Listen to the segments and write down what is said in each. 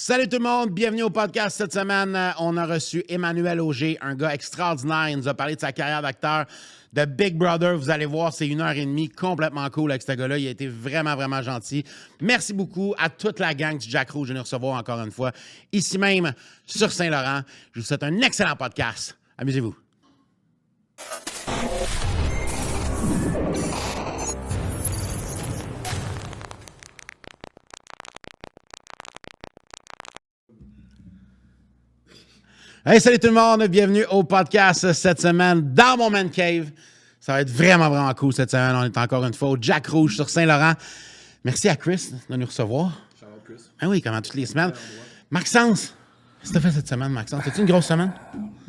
Salut tout le monde, bienvenue au podcast. Cette semaine, on a reçu Emmanuel Auger, un gars extraordinaire. Il nous a parlé de sa carrière d'acteur de Big Brother. Vous allez voir, c'est 1h30 complètement cool avec ce gars-là. Il a été vraiment, vraiment gentil. Merci beaucoup à toute la gang du Jack Rouge de nous recevoir encore une fois, ici même sur Saint-Laurent. Je vous souhaite un excellent podcast. Amusez-vous. Hey, salut tout le monde, bienvenue au podcast cette semaine dans mon man cave. Ça va être vraiment, vraiment cool cette semaine. On est encore une fois au Jack Rouge sur Saint-Laurent. Merci à Chris de nous recevoir. Ciao, Chris. Ah oui, comme toutes les semaines. Maxence, qu'est-ce que tu as fait cette semaine, Maxence? As-tu une grosse semaine?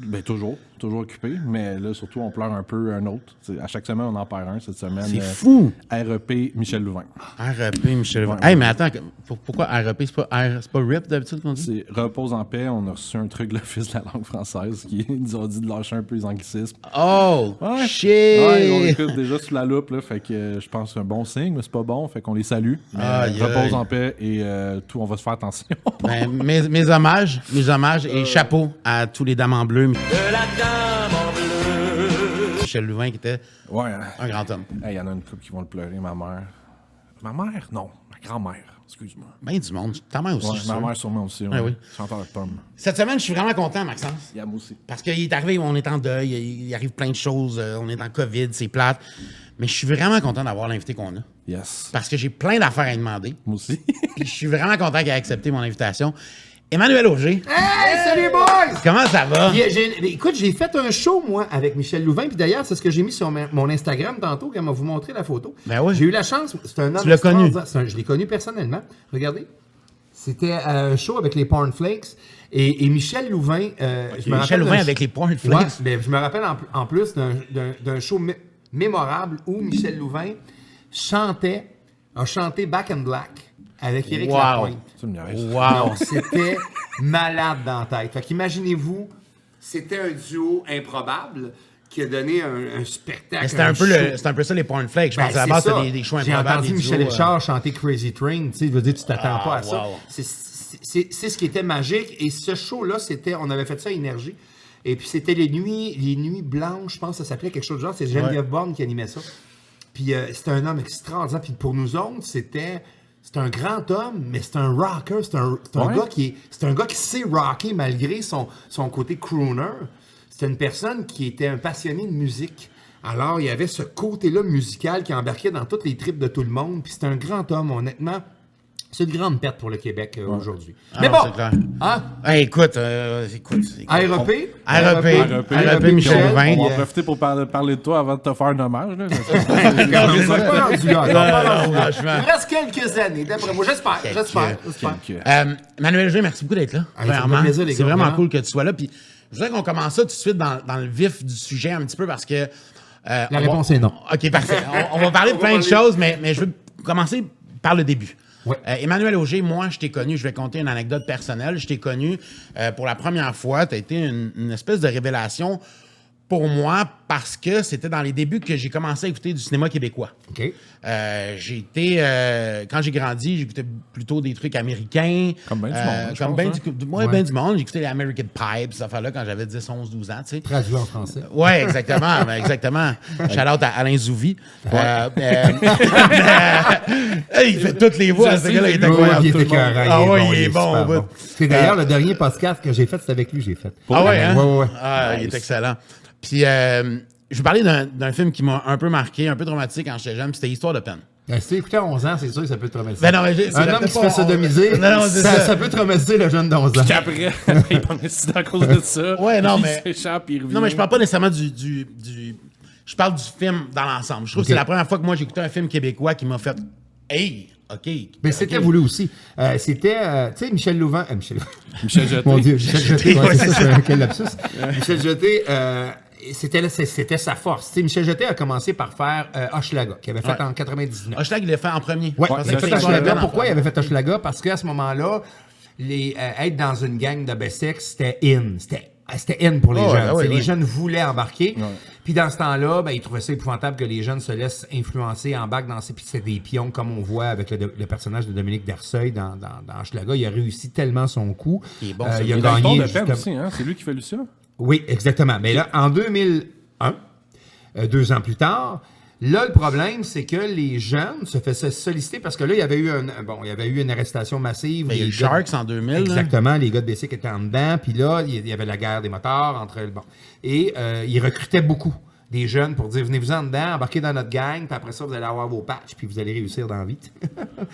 Ben toujours occupé, mais là, surtout, on pleure un peu un autre. À chaque semaine, on en perd un cette semaine. C'est fou! REP Michel Louvain. REP Michel Louvain. Hey, mais attends, pourquoi REP? C'est pas RIP d'habitude qu'on dit? C'est Repose en paix. On a reçu un truc de l'Office de la langue française qui nous a dit de lâcher un peu les anglicismes. Oh! Ouais. Shit! Ouais, on écoute déjà sous la loupe, là, fait que je pense que c'est un bon signe, mais c'est pas bon, fait qu'on les salue. Mais repose en paix et tout, on va se faire attention. Ben, mes hommages et chapeau à tous les dames en bleu. De la dame en bleu. Michel Louvain qui était Ouais. un grand homme. Il y en a une couple qui vont le pleurer, ma mère. Ma mère? Non, ma grand-mère. Excuse-moi. Ben du monde. Ta mère aussi, Ouais, je suis ma sûr. mère sûrement aussi. Ouais, oui. Chanteur de pommes. Cette semaine, je suis vraiment content, Maxence. Yeah, moi aussi. Parce qu'il est arrivé, on est en deuil, il arrive plein de choses, on est en COVID, c'est plate. Mais je suis vraiment content d'avoir l'invité qu'on a. Yes. Parce que j'ai plein d'affaires à lui demander. Moi aussi. Puis je suis vraiment content qu'il ait accepté mon invitation. Emmanuel Auger, Hey, salut boys! comment ça va? Écoute, j'ai fait un show, moi, avec Michel Louvain. Puis d'ailleurs, c'est ce que j'ai mis sur mon Instagram tantôt, quand m'a vous montré la photo. Ben oui. J'ai eu la chance, c'est un homme Tu l'as connu? extraordinaire. Je l'ai connu personnellement. Regardez. C'était un show avec les Pornflakes. Et Michel Louvain... je me Michel rappelle Louvain d'un avec les points de Ouais, flakes. mais je me rappelle en plus d'un show mémorable où Michel Louvain a chanté Back in Black avec Éric Wow. Lapointe. Tu me niaises. Wow! C'était malade dans la tête. Fait qu'imaginez-vous, c'était un duo improbable qui a donné un spectacle. Mais c'était un peu ça les points flakes. Je pense que à la base, c'était des choix J'ai improbables. entendu des Michel duos, Richard chanter Crazy Train. Tu sais, je veux dire, tu t'attends pas à ça. wow. C'est ce qui était magique. Et ce show-là, on avait fait ça à Énergie. Et puis c'était les nuits blanches, je pense que ça s'appelait quelque chose de genre. C'est Geneviève Borne qui animait ça. Puis c'était un homme extraordinaire. Puis pour nous autres, c'est un grand homme, mais c'est un rocker. C'est un gars qui sait rocker malgré son côté crooner. C'est une personne qui était un passionné de musique. Alors, il y avait ce côté-là musical qui embarquait dans toutes les tripes de tout le monde. Puis c'est un grand homme, honnêtement. C'est une grande perte pour le Québec aujourd'hui. Mais non, bon, c'est clair. hein? Hey, écoute. REP, Michel Louvain. On va profiter pour parler de toi avant de te faire un hommage. Là. On n'est pas rendu là. On n'est pas rendu là. franchement. Il reste quelques années, d'après moi. J'espère. Manuel Auger, merci beaucoup d'être là. ça me fait Vraiment. plaisir, les C'est gars, vraiment vraiment. cool que tu sois là. Puis je voudrais qu'on commence ça tout de suite dans le vif du sujet un petit peu parce que. La réponse est non. OK, parfait. On va parler de plein de choses, mais je veux commencer par le début. Ouais. Emmanuel Auger, moi, je t'ai connu, je vais conter une anecdote personnelle. Je t'ai connu pour la première fois. Tu as été une espèce de révélation pour moi parce que c'était dans les débuts que j'ai commencé à écouter du cinéma québécois. OK. Quand j'ai grandi, j'écoutais plutôt des trucs américains. Comme ben du monde, je Comme pense, ben du monde. J'écoutais les American Pie, ces affaires-là, quand j'avais 10, 11, 12 ans, tu sais. Traduit en français. Oui, exactement. Exactement. Shout-out à Alain Zouvi. Il fait toutes les voix. Ce gars-là, il est incroyable. Il tout est le monde. écœurant. Ah oui, il est super bon. au bout. C'est d'ailleurs le dernier podcast que j'ai fait, c'est avec lui, j'ai fait. Ah ouais, hein? Ouais. Ah, il est excellent. Puis, je vais parler d'un film qui m'a un peu marqué, un peu traumatisé quand j'étais jeune, puis c'était Histoire de peine. Si tu écouté à 11 ans, c'est sûr que ça peut traumatiser. Ben non, mais Un homme qui se fait sodomiser, Non, c'est ça. ça peut traumatiser le jeune d'11 ans. Puis après, il prend un accident à cause de ça. Ouais, non, il mais- s'échappe, il revient. Non, mais je parle pas nécessairement du... Je parle du film dans l'ensemble. Je trouve que c'est la première fois que moi j'ai écouté un film québécois qui m'a fait « Hey, OK. » Mais c'était voulu aussi. C'était, tu sais, Michel Louvain... Michel Jeté. Mon Dieu, Michel Jeté. Ouais, Ouais, c'est c'est ça, quel lapsus. Michel Jeté, c'était sa force. Tu sais, Michel Jeté a commencé par faire Hochelaga, qu'il avait fait en 99. Hochelag, il l'a fait en premier. Ouais, Je pensais il a que fait c'était Histoire de Hochelaga. peine en Pourquoi il premier. avait fait Hochelaga? Parce qu'à ce moment-là, être dans une gang de Bessex, c'était in. C'était C'était in pour les jeunes. Ouais, les jeunes voulaient embarquer. Ouais. Puis dans ce temps-là, ils trouvaient ça épouvantable que les jeunes se laissent influencer, embarquent dans ces... Puis c'est des pions, comme on voit avec le personnage de Dominique Derceuil dans Hochelaga. Il a réussi tellement son coup. Il est bon, il a Il a gagné... de peine aussi, hein? C'est lui qui fait Lucia? Oui, exactement. Mais là, en 2001, 2 ans plus tard, là, le problème, c'est que les jeunes se faisaient solliciter parce que là, il y avait eu une arrestation massive. Il y a eu Les gars- Sharks en 2000. Exactement, les gars de Bessic étaient en dedans, puis là, il y avait la guerre des motards entre... Bon. Et ils recrutaient beaucoup des jeunes pour dire, venez-vous en dedans, embarquez dans notre gang, puis après ça, vous allez avoir vos patchs, puis vous allez réussir dans la vie.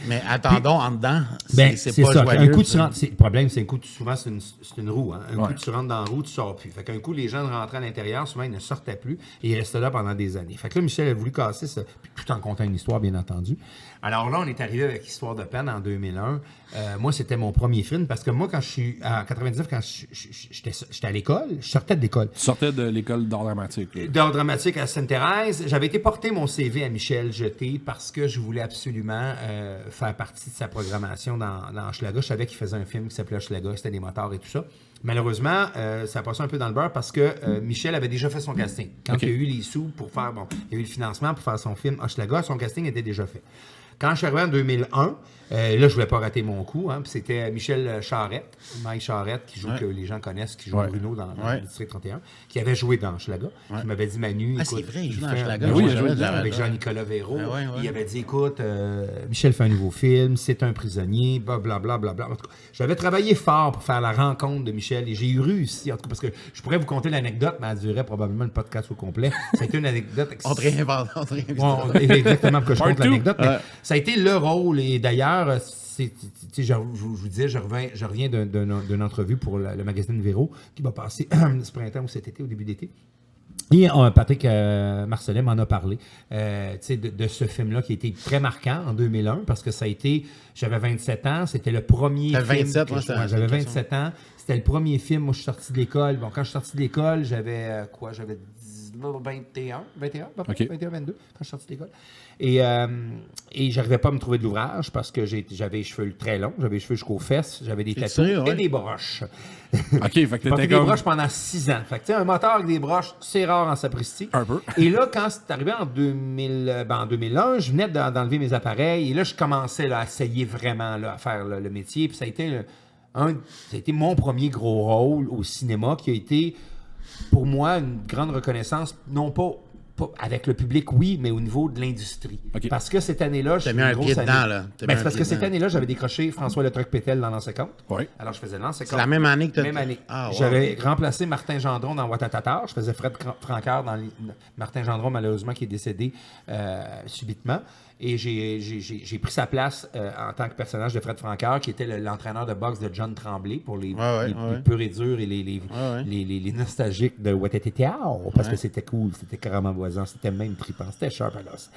Mais attendons, en dedans, Ben, c'est c'est pas ça. joyeux. Un coup, ça. le problème, c'est un coup, souvent, c'est une roue. Hein. Un Ouais. coup, tu rentres dans la roue, tu sors plus. Fait qu'un coup, les jeunes rentraient à l'intérieur, souvent, ils ne sortaient plus et ils restaient là pendant des années. Fait que là, Michel a voulu casser ça, tout en contant une histoire, bien entendu. Alors là, on est arrivé avec Histoire de peine en 2001. Moi, c'était mon premier film parce que moi, quand je suis en 99, quand j'étais à l'école, je sortais de l'école. Tu sortais de l'école d'art dramatique. là. D'art dramatique à Sainte-Thérèse. J'avais été porter mon CV à Michel Jeté parce que je voulais absolument faire partie de sa programmation dans Hochelaga. Je savais qu'il faisait un film qui s'appelait Hochelaga, c'était des motards et tout ça. Malheureusement, ça a passé un peu dans le beurre parce que Michel avait déjà fait son casting. Quand il y a eu les sous pour faire, il y a eu le financement pour faire son film Hochelaga, son casting était déjà fait. Quand je suis arrivé en 2001, là, je voulais pas rater mon coup. Hein, puis c'était Michel Charette, Mike Charette, qui joue, que les gens connaissent, qui joue Bruno dans le District 31, qui avait joué dans Hochelaga. Qui m'avait dit, Manu, écoute... c'est vrai, il joue dans fais Hochelaga. un- Oui, il il a joué joué dedans, avec ouais. Jean-Nicolas Véraud. Ouais. Il avait dit, écoute, Michel fait un nouveau film, c'est un prisonnier, blablabla. En tout cas, j'avais travaillé fort pour faire la rencontre de Michel et j'ai eu réussi, en tout cas, parce que je pourrais vous conter l'anecdote, mais elle durerait probablement le podcast au complet. Ça a été une anecdote... On te réinvente. On te réinvente. Bon, exactement, pour que je Part compte two. l'anecdote. Mais ça a été le rôle. Et d'ailleurs, je vous disais, je reviens d'une entrevue pour le magazine Véro qui va passer ce printemps ou cet été, au début d'été. Et Patrick Marcellet m'en a parlé de ce film-là qui a été très marquant en 2001 parce que ça a été, j'avais 27 ans, c'était le premier T'avais film. 27, moi, c'était J'avais la 27 ans, c'était le premier film. Moi, je suis sorti de l'école. Bon, quand je suis sorti de l'école, j'avais J'avais 21, à peu près, OK. 21, 22, quand je suis sorti de l'école. Et j'arrivais pas à me trouver de l'ouvrage parce que j'avais les cheveux très longs, j'avais les cheveux jusqu'aux fesses, j'avais des tatous sérieux, ouais? et des broches. OK, fait que J'ai porté t'étais des comme... broches pendant 6 ans. Fait que, tu sais, un moteur avec des broches, c'est rare en sapristi. Un peu. Et là, quand c'est arrivé en 2001, je venais d'enlever mes appareils et là, je commençais là, à essayer vraiment là, à faire le métier. Puis ça a été mon premier gros rôle au cinéma qui a été, pour moi, une grande reconnaissance, non pas avec le public, oui, mais au niveau de l'industrie. OK. Parce que cette année-là, T'as mis un pied dedans, là. T'as mis un C'est parce pied que cette dedans. année-là, j'avais décroché François Le Truc-Pétel dans l'Ancien Compte. Oui. Alors, je faisais l'Ancien C'est Compte. la même année que tu as... Même année. Ah, wow. J'avais remplacé Martin Gendron dans Ouattatatar. Je faisais Fred Francard dans Martin Gendron, malheureusement, qui est décédé subitement. Et j'ai pris sa place en tant que personnage de Fred Francard, qui était l'entraîneur de boxe de John Tremblay pour les purs et durs et les nostalgiques de Ouattatatar. Parce que c'était cool, c'était carrément voisin, c'était même trippant, c'était sharp à l'os.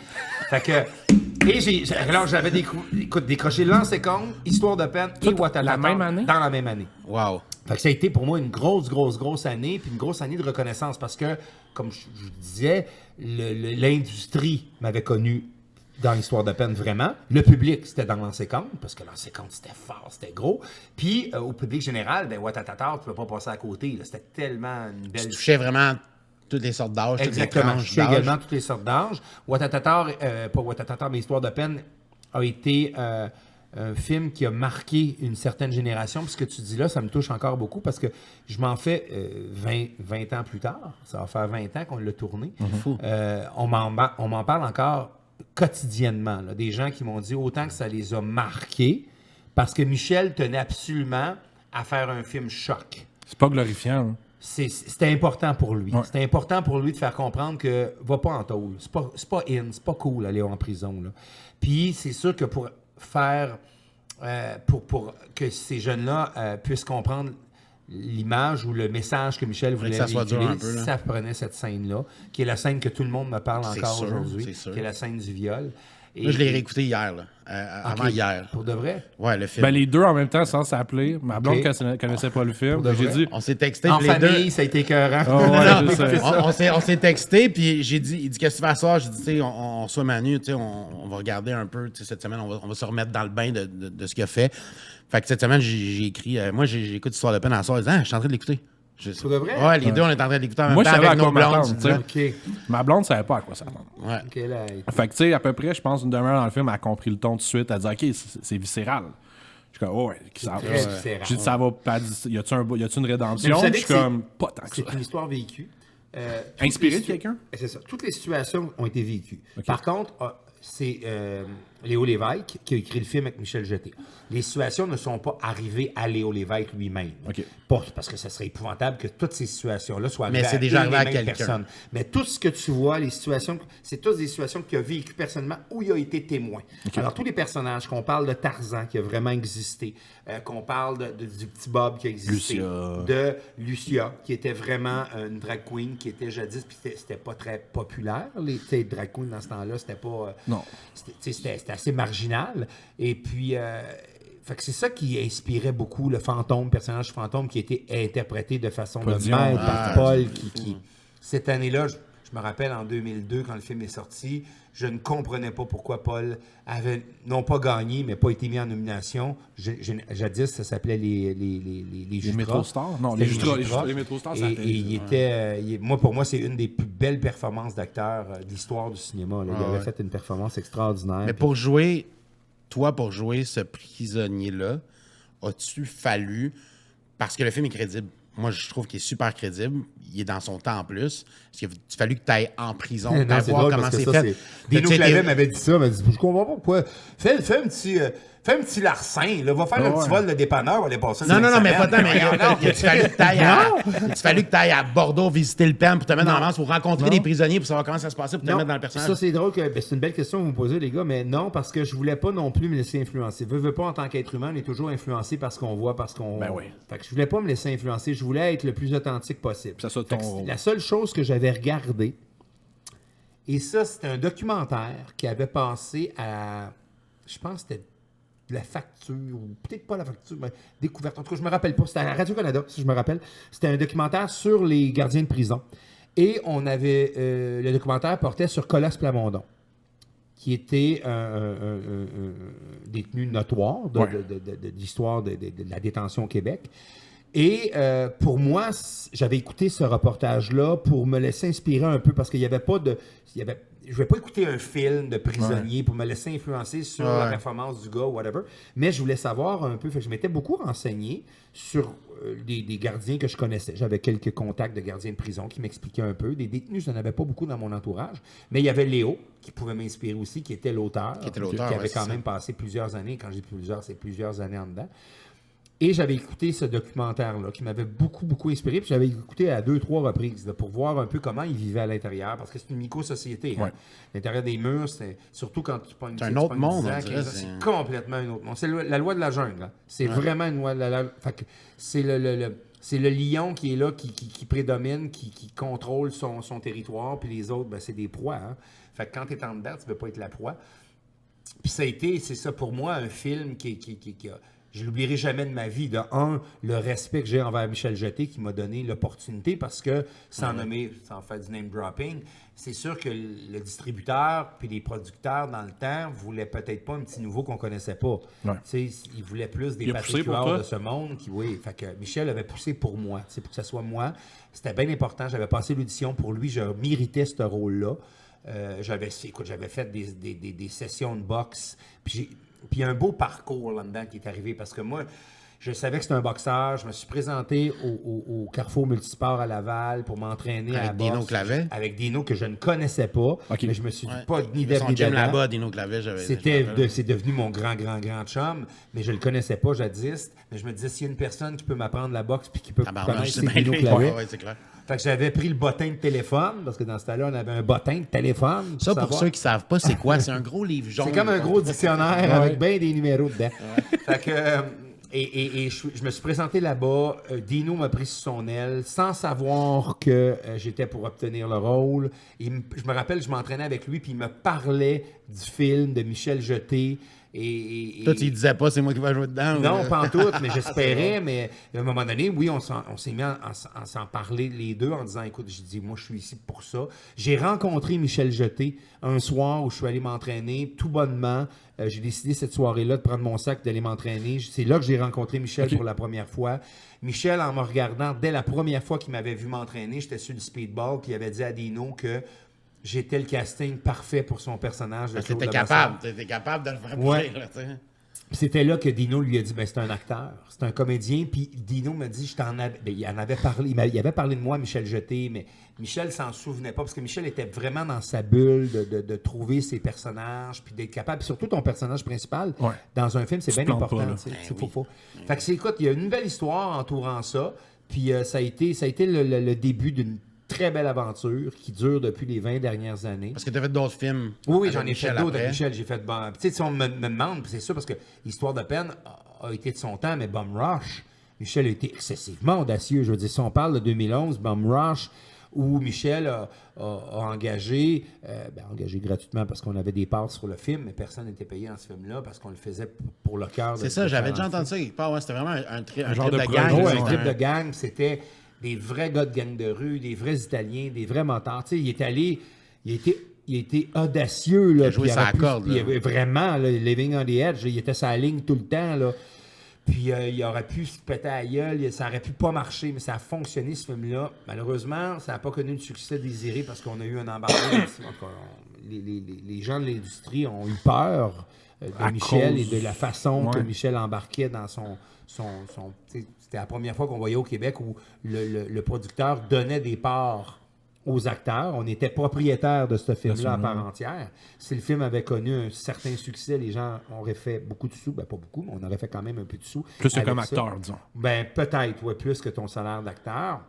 Fait que... Et alors, j'avais décroché L'Ancien Compte, Histoire de peine et Ouattatatar. la même année? Dans la même année. Wow. Fait que ça a été pour moi une grosse année, puis une grosse année de reconnaissance parce que, comme je vous disais, l'industrie m'avait connu dans l'Histoire de peine, vraiment. Le public, c'était dans l'Ancien Compte, parce que l'Ancien Compte, c'était fort, c'était gros. Puis, au public général, ben Ouattatatar, tu ne peux pas passer à côté. là. C'était tellement une belle... Tu touchais vraiment toutes les sortes d'âges, toutes les Exactement. tranches Je suis d'âge. également toutes les sortes d'âges. Ouattatatar, pas Ouattatatar, mais Histoire de peine, a été un film qui a marqué une certaine génération. Puis ce que tu dis là, ça me touche encore beaucoup parce que je m'en fais 20 ans plus tard. Ça va faire 20 ans qu'on l'a tourné. On m'en parle encore quotidiennement. Là. Des gens qui m'ont dit autant que ça les a marqués parce que Michel tenait absolument à faire un film choc. C'est pas glorifiant. Hein? C'était important pour lui. Ouais. C'était important pour lui de faire comprendre que va pas en tôle. C'est pas c'est pas cool d'aller en prison. Là. Puis c'est sûr que pour faire pour que ces jeunes-là puissent comprendre l'image ou le message que Michel voulait que ça soit dur véhiculer, un peu, là. ça prenait cette scène-là, qui est la scène que tout le monde me parle C'est encore sûr, aujourd'hui, c'est sûr. qui est la scène du viol. Et, Moi, je l'ai réécouté hier, là. Avant Ok. hier. Pour de vrai? Ouais, le film. Ben, les deux en même temps sans s'appeler. Ma blonde Ok. connaissait pas le film. Pour de J'ai vrai? dit... On s'est texté, En puis les famille, deux... ça a été écœurant. Oh, ouais, Non, je sais. on s'est texté, puis j'ai dit, il dit, qu'est-ce que tu fais à soir? J'ai dit, tu sais, on reçoit Manu, tu sais, on va regarder un peu, tu sais, cette semaine, on va se remettre dans le bain de ce qu'il a fait. Fait que cette semaine, j'ai écrit, moi, j'écoute Histoire de peine à soir, je dis, je suis en train de l'écouter. Je sais. Pour de vrai? Ouais, les deux, on est en train d'écouter en même Moi, je temps savais avec à nos quoi blondes. m'attendre, tu sais. OK. Ma blonde savait pas à quoi ça attendre. Ouais. OK, là. Fait que, tu sais, à peu près, je pense, une demi-heure dans le film, elle a compris le ton tout de suite. Elle a dit, OK, c'est viscéral. Je suis comme, oh, ouais, ça va. Très viscéral. J'ai dit, ça va pas. Y a-tu une Mais rédemption? vous savez Je suis que comme, pas tant que ça. c'est une histoire vécue. Inspiré de quelqu'un? C'est ça. Toutes les situations ont été vécues. Par contre, c'est Léo Lévesque qui a écrit le film avec Michel Jeté. Les situations ne sont pas arrivées à Léo Lévesque lui-même. OK. Pas parce que ça serait épouvantable que toutes ces situations-là soient Mais arrivées c'est déjà une arrivé et à même quelqu'un. personne. Mais tout ce que tu vois, les situations, c'est toutes des situations qu'il a vécues personnellement où il a été témoin. Alors, tous les personnages, qu'on parle de Tarzan qui a vraiment existé, qu'on parle du petit Bob qui a existé, Lucia. de Lucia, qui était vraiment une drag queen, qui était jadis, puis c'était pas très populaire. Les drag queens dans ce temps-là, c'était pas... Non. C'était assez marginal. Et puis... fait que c'est ça qui inspirait beaucoup le personnage fantôme qui était interprété de façon de Dion. maître par Paul. Cette année-là, je me rappelle en 2002, quand le film est sorti, je ne comprenais pas pourquoi Paul avait, non pas gagné, mais pas été mis en nomination. Jadis, ça s'appelait les Les Métro Stars? Non, C'était les Jutras. Les Métro Stars, ça Et a fait- il était... pour moi, c'est une des plus belles performances d'acteur de l'histoire du cinéma. Là. Il avait fait une performance extraordinaire. Mais pour jouer ce prisonnier-là, as-tu fallu, parce que le film est crédible, moi je trouve qu'il est super crédible, il est dans son temps en plus, parce qu'il a fallu que tu ailles en prison Non, pour c'est voir drôle comment parce que c'est ça, fait. Dino Tu sais, Clavet m'avait dit ça, il m'a dit, je comprends pas pourquoi. Fais un petit larcin, là, va faire un petit vol de dépanneur, on va aller passer Non, une mais semaine. pas tant, mais il a fallu que tu ailles à Bordeaux visiter le pen pour te mettre dans l'ambiance, pour rencontrer des prisonniers, pour savoir comment ça se passait, pour te Non, mettre dans le personnage. ça c'est drôle, c'est une belle question que vous me posez, les gars, mais non, parce que je voulais pas non plus me laisser influencer. Veux pas, en tant qu'être humain, on est toujours influencé par ce qu'on voit, parce qu'on... Ben oui. Fait que je voulais pas me laisser influencer, je voulais être le plus authentique possible. Ça soit Fait ton que rôle. la seule chose que j'avais regardée, et ça, c'était un documentaire qui avait passé à... Je pense que c'était la facture, ou peut-être pas la facture, mais découverte. En tout cas, je me rappelle pas. C'était à Radio-Canada, si je me rappelle. C'était un documentaire sur les gardiens de prison. Et on avait... le documentaire portait sur Colas Plamondon, qui était un détenu notoire de l'histoire de la détention au Québec. Et pour moi, j'avais écouté ce reportage-là pour me laisser inspirer un peu, parce qu'il n'y avait pas de... je ne vais pas écouter un film de prisonnier pour me laisser influencer sur la performance du gars, whatever, mais je voulais savoir un peu. Fait que je m'étais beaucoup renseigné sur des gardiens que je connaissais. J'avais quelques contacts de gardiens de prison qui m'expliquaient un peu. Des détenus, je n'en avais pas beaucoup dans mon entourage, mais il y avait Léo, qui pouvait m'inspirer aussi, qui était l'auteur, qui avait quand même passé plusieurs années. Quand je dis plusieurs, c'est plusieurs années en dedans. Et j'avais écouté ce documentaire-là qui m'avait beaucoup, beaucoup inspiré. Puis j'avais écouté à 2-3 reprises là, pour voir un peu comment ils vivaient à l'intérieur. Parce que c'est une micro-société. Hein. L'intérieur des murs, c'est surtout quand tu pognes... C'est un autre monde, 10 ans, on dirait, 15 ans, c'est complètement un autre monde. C'est la loi de la jungle. Hein. C'est vraiment une loi de la jungle. Fait que c'est le lion qui est là, qui prédomine, qui contrôle son territoire. Puis les autres, ben, c'est des proies. Hein. Fait que quand tu es en dedans, tu ne veux pas être la proie. Puis ça a été, c'est ça pour moi, un film qui a... Je ne l'oublierai jamais de ma vie. De un, le respect que j'ai envers Michel Jeté qui m'a donné l'opportunité parce que, sans nommer, sans faire du name dropping, c'est sûr que le distributeur puis les producteurs dans le temps voulaient peut-être pas un petit nouveau qu'on connaissait pas. Ils voulaient plus des Patrick Huard de ce monde. Fait que Michel avait poussé pour moi. Pour que ce soit moi. C'était bien important. J'avais passé l'audition pour lui. Je méritais ce rôle-là. J'avais fait des sessions de boxe. Puis il y a un beau parcours là-dedans qui est arrivé parce que moi, je savais que c'était un boxeur. Je me suis présenté au Carrefour Multisport à Laval pour m'entraîner à la boxe. Dino Clavet? Avec Dino que je ne connaissais pas. Mais je me suis dit pas ni Son d'être gym là-bas, Dino Clavet, c'est devenu mon grand chum, mais je le connaissais pas jadis. Mais je me disais, s'il y a une personne qui peut m'apprendre la boxe puis qui peut connaître, c'est Dino Clavet. C'est clair. Fait que j'avais pris le bottin de téléphone, parce que dans ce temps-là, on avait un bottin de téléphone. Ça, pour ceux qui savent pas, c'est quoi? C'est un gros livre jaune. C'est comme un gros dictionnaire avec bien des numéros dedans. Fait que... je me suis présenté là-bas. Dino m'a pris sous son aile sans savoir que j'étais pour obtenir le rôle. Je me rappelle, je m'entraînais avec lui, puis il me parlait du film de Michel Jeté, Et Toi, tu ne disais pas, c'est moi qui vais jouer dedans? non, ou... pas en tout, mais j'espérais. Mais à un moment donné, oui, on s'est mis à s'en parler les deux en disant, écoute, j'ai dit, moi, je suis ici pour ça. J'ai rencontré Michel Jeté un soir où je suis allé m'entraîner tout bonnement. J'ai décidé cette soirée-là de prendre mon sac, d'aller m'entraîner. C'est là que j'ai rencontré Michel pour la première fois. Michel, en me regardant, dès la première fois qu'il m'avait vu m'entraîner, j'étais sur le speedball, puis il avait dit à Dino que j'étais le casting parfait pour son personnage. Parce que t'étais capable de le faire bouger, là, tu sais. C'était là que Dino lui a dit, c'est un acteur, c'est un comédien. Puis Dino me dit, il en avait parlé, il avait parlé de moi, Michel Jeté, mais Michel s'en souvenait pas parce que Michel était vraiment dans sa bulle de trouver ses personnages, puis d'être capable. Puis surtout ton personnage principal dans un film, c'est bien important. Fait que écoute, il y a une nouvelle histoire entourant ça. Puis ça a été le début d'une très belle aventure qui dure depuis les 20 dernières années. Parce que tu as fait d'autres films. Oui, j'en ai fait d'autres avec Michel. J'ai fait. Tu sais, si on me demande, c'est sûr, parce que Histoire de peine a été de son temps, mais Bum Rush, Michel a été excessivement audacieux. Je veux dire, si on parle de 2011, Bum Rush, où Michel a engagé gratuitement parce qu'on avait des parts sur le film, mais personne n'était payé dans ce film-là parce qu'on le faisait pour le cœur. C'est ça, j'avais déjà entendu ça quelque part. Ouais, c'était vraiment un trip de gang. Ouais, un trip de gang, c'était des vrais gars de gang de rue, des vrais Italiens, des vrais motards. Tu sais, il était audacieux. Là, il a joué sa corde. Vraiment, là, living on the edge, il était sa ligne tout le temps. Là. Puis il aurait pu se péter à la gueule, ça aurait pu pas marcher, mais ça a fonctionné ce film-là. Malheureusement, ça n'a pas connu le succès désiré parce qu'on a eu un embargo. Les gens de l'industrie ont eu peur de Michel et de la façon que Michel embarquait dans son c'était la première fois qu'on voyait au Québec où le producteur donnait des parts aux acteurs. On était propriétaire de ce film-là à part entière. Si le film avait connu un certain succès, les gens auraient fait beaucoup de sous. Ben, pas beaucoup, mais on aurait fait quand même un peu de sous. Plus que comme acteur, disons. Ben, peut-être, plus que ton salaire d'acteur.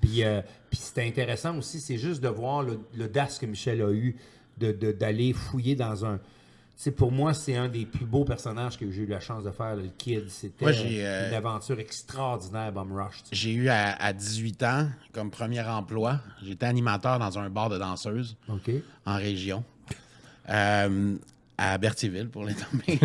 Puis c'était intéressant aussi, c'est juste de voir l'audace que Michel a eu d'aller fouiller dans un... Pour moi, c'est un des plus beaux personnages que j'ai eu la chance de faire, le Kid. C'était une aventure extraordinaire, Bum Rush. J'ai eu à 18 ans, comme premier emploi, j'étais animateur dans un bar de danseuses en région, à Berthierville, pour les nommer.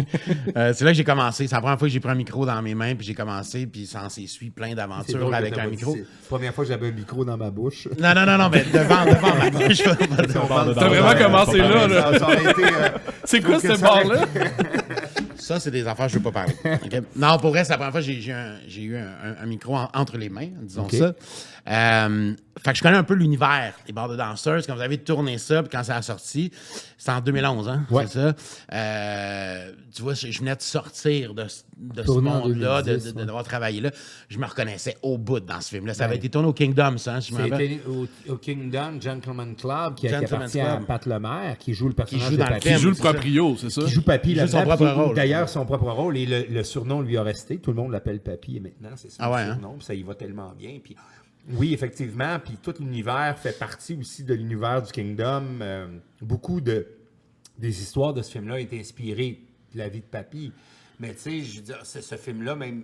C'est là que j'ai commencé. C'est la première fois que j'ai pris un micro dans mes mains, puis j'ai commencé, puis ça s'ensuit plein d'aventures avec un micro. C'est la première fois que j'avais un micro dans ma bouche. Non, mais devant ma bouche. T'as vraiment commencé là. Ça aurait été, c'est quoi ce bar-là? Ça, c'est des affaires que je ne veux pas parler. Okay? Non, pour vrai, c'est la première fois que j'ai eu un micro entre les mains, disons ça. Fait que je connais un peu l'univers des bars de danseuses. Quand vous avez tourné ça, puis quand ça a sorti, c'était en 2011, hein? Ouais. C'est ça. Tu vois, je venais de sortir de ce monde-là, d'avoir travaillé là. Je me reconnaissais au bout dans ce film-là. Ça avait été tourné au Kingdom, ça. C'était au Kingdom Gentleman Club, qui appartient à Pat Lemaire, qui joue le personnage de Papy. Qui joue le proprio, c'est ça? Qui joue Papy là-dedans. Son propre rôle. D'ailleurs, son propre rôle. Et le surnom lui a resté. Tout le monde l'appelle Papy. Et maintenant, c'est son surnom. Hein? Ça y va tellement bien. Puis, oui, effectivement. Puis tout l'univers fait partie aussi de l'univers du Kingdom. Beaucoup des histoires de ce film-là ont été inspirées de la vie de Papy. Mais tu sais, je veux dire, ce film-là, même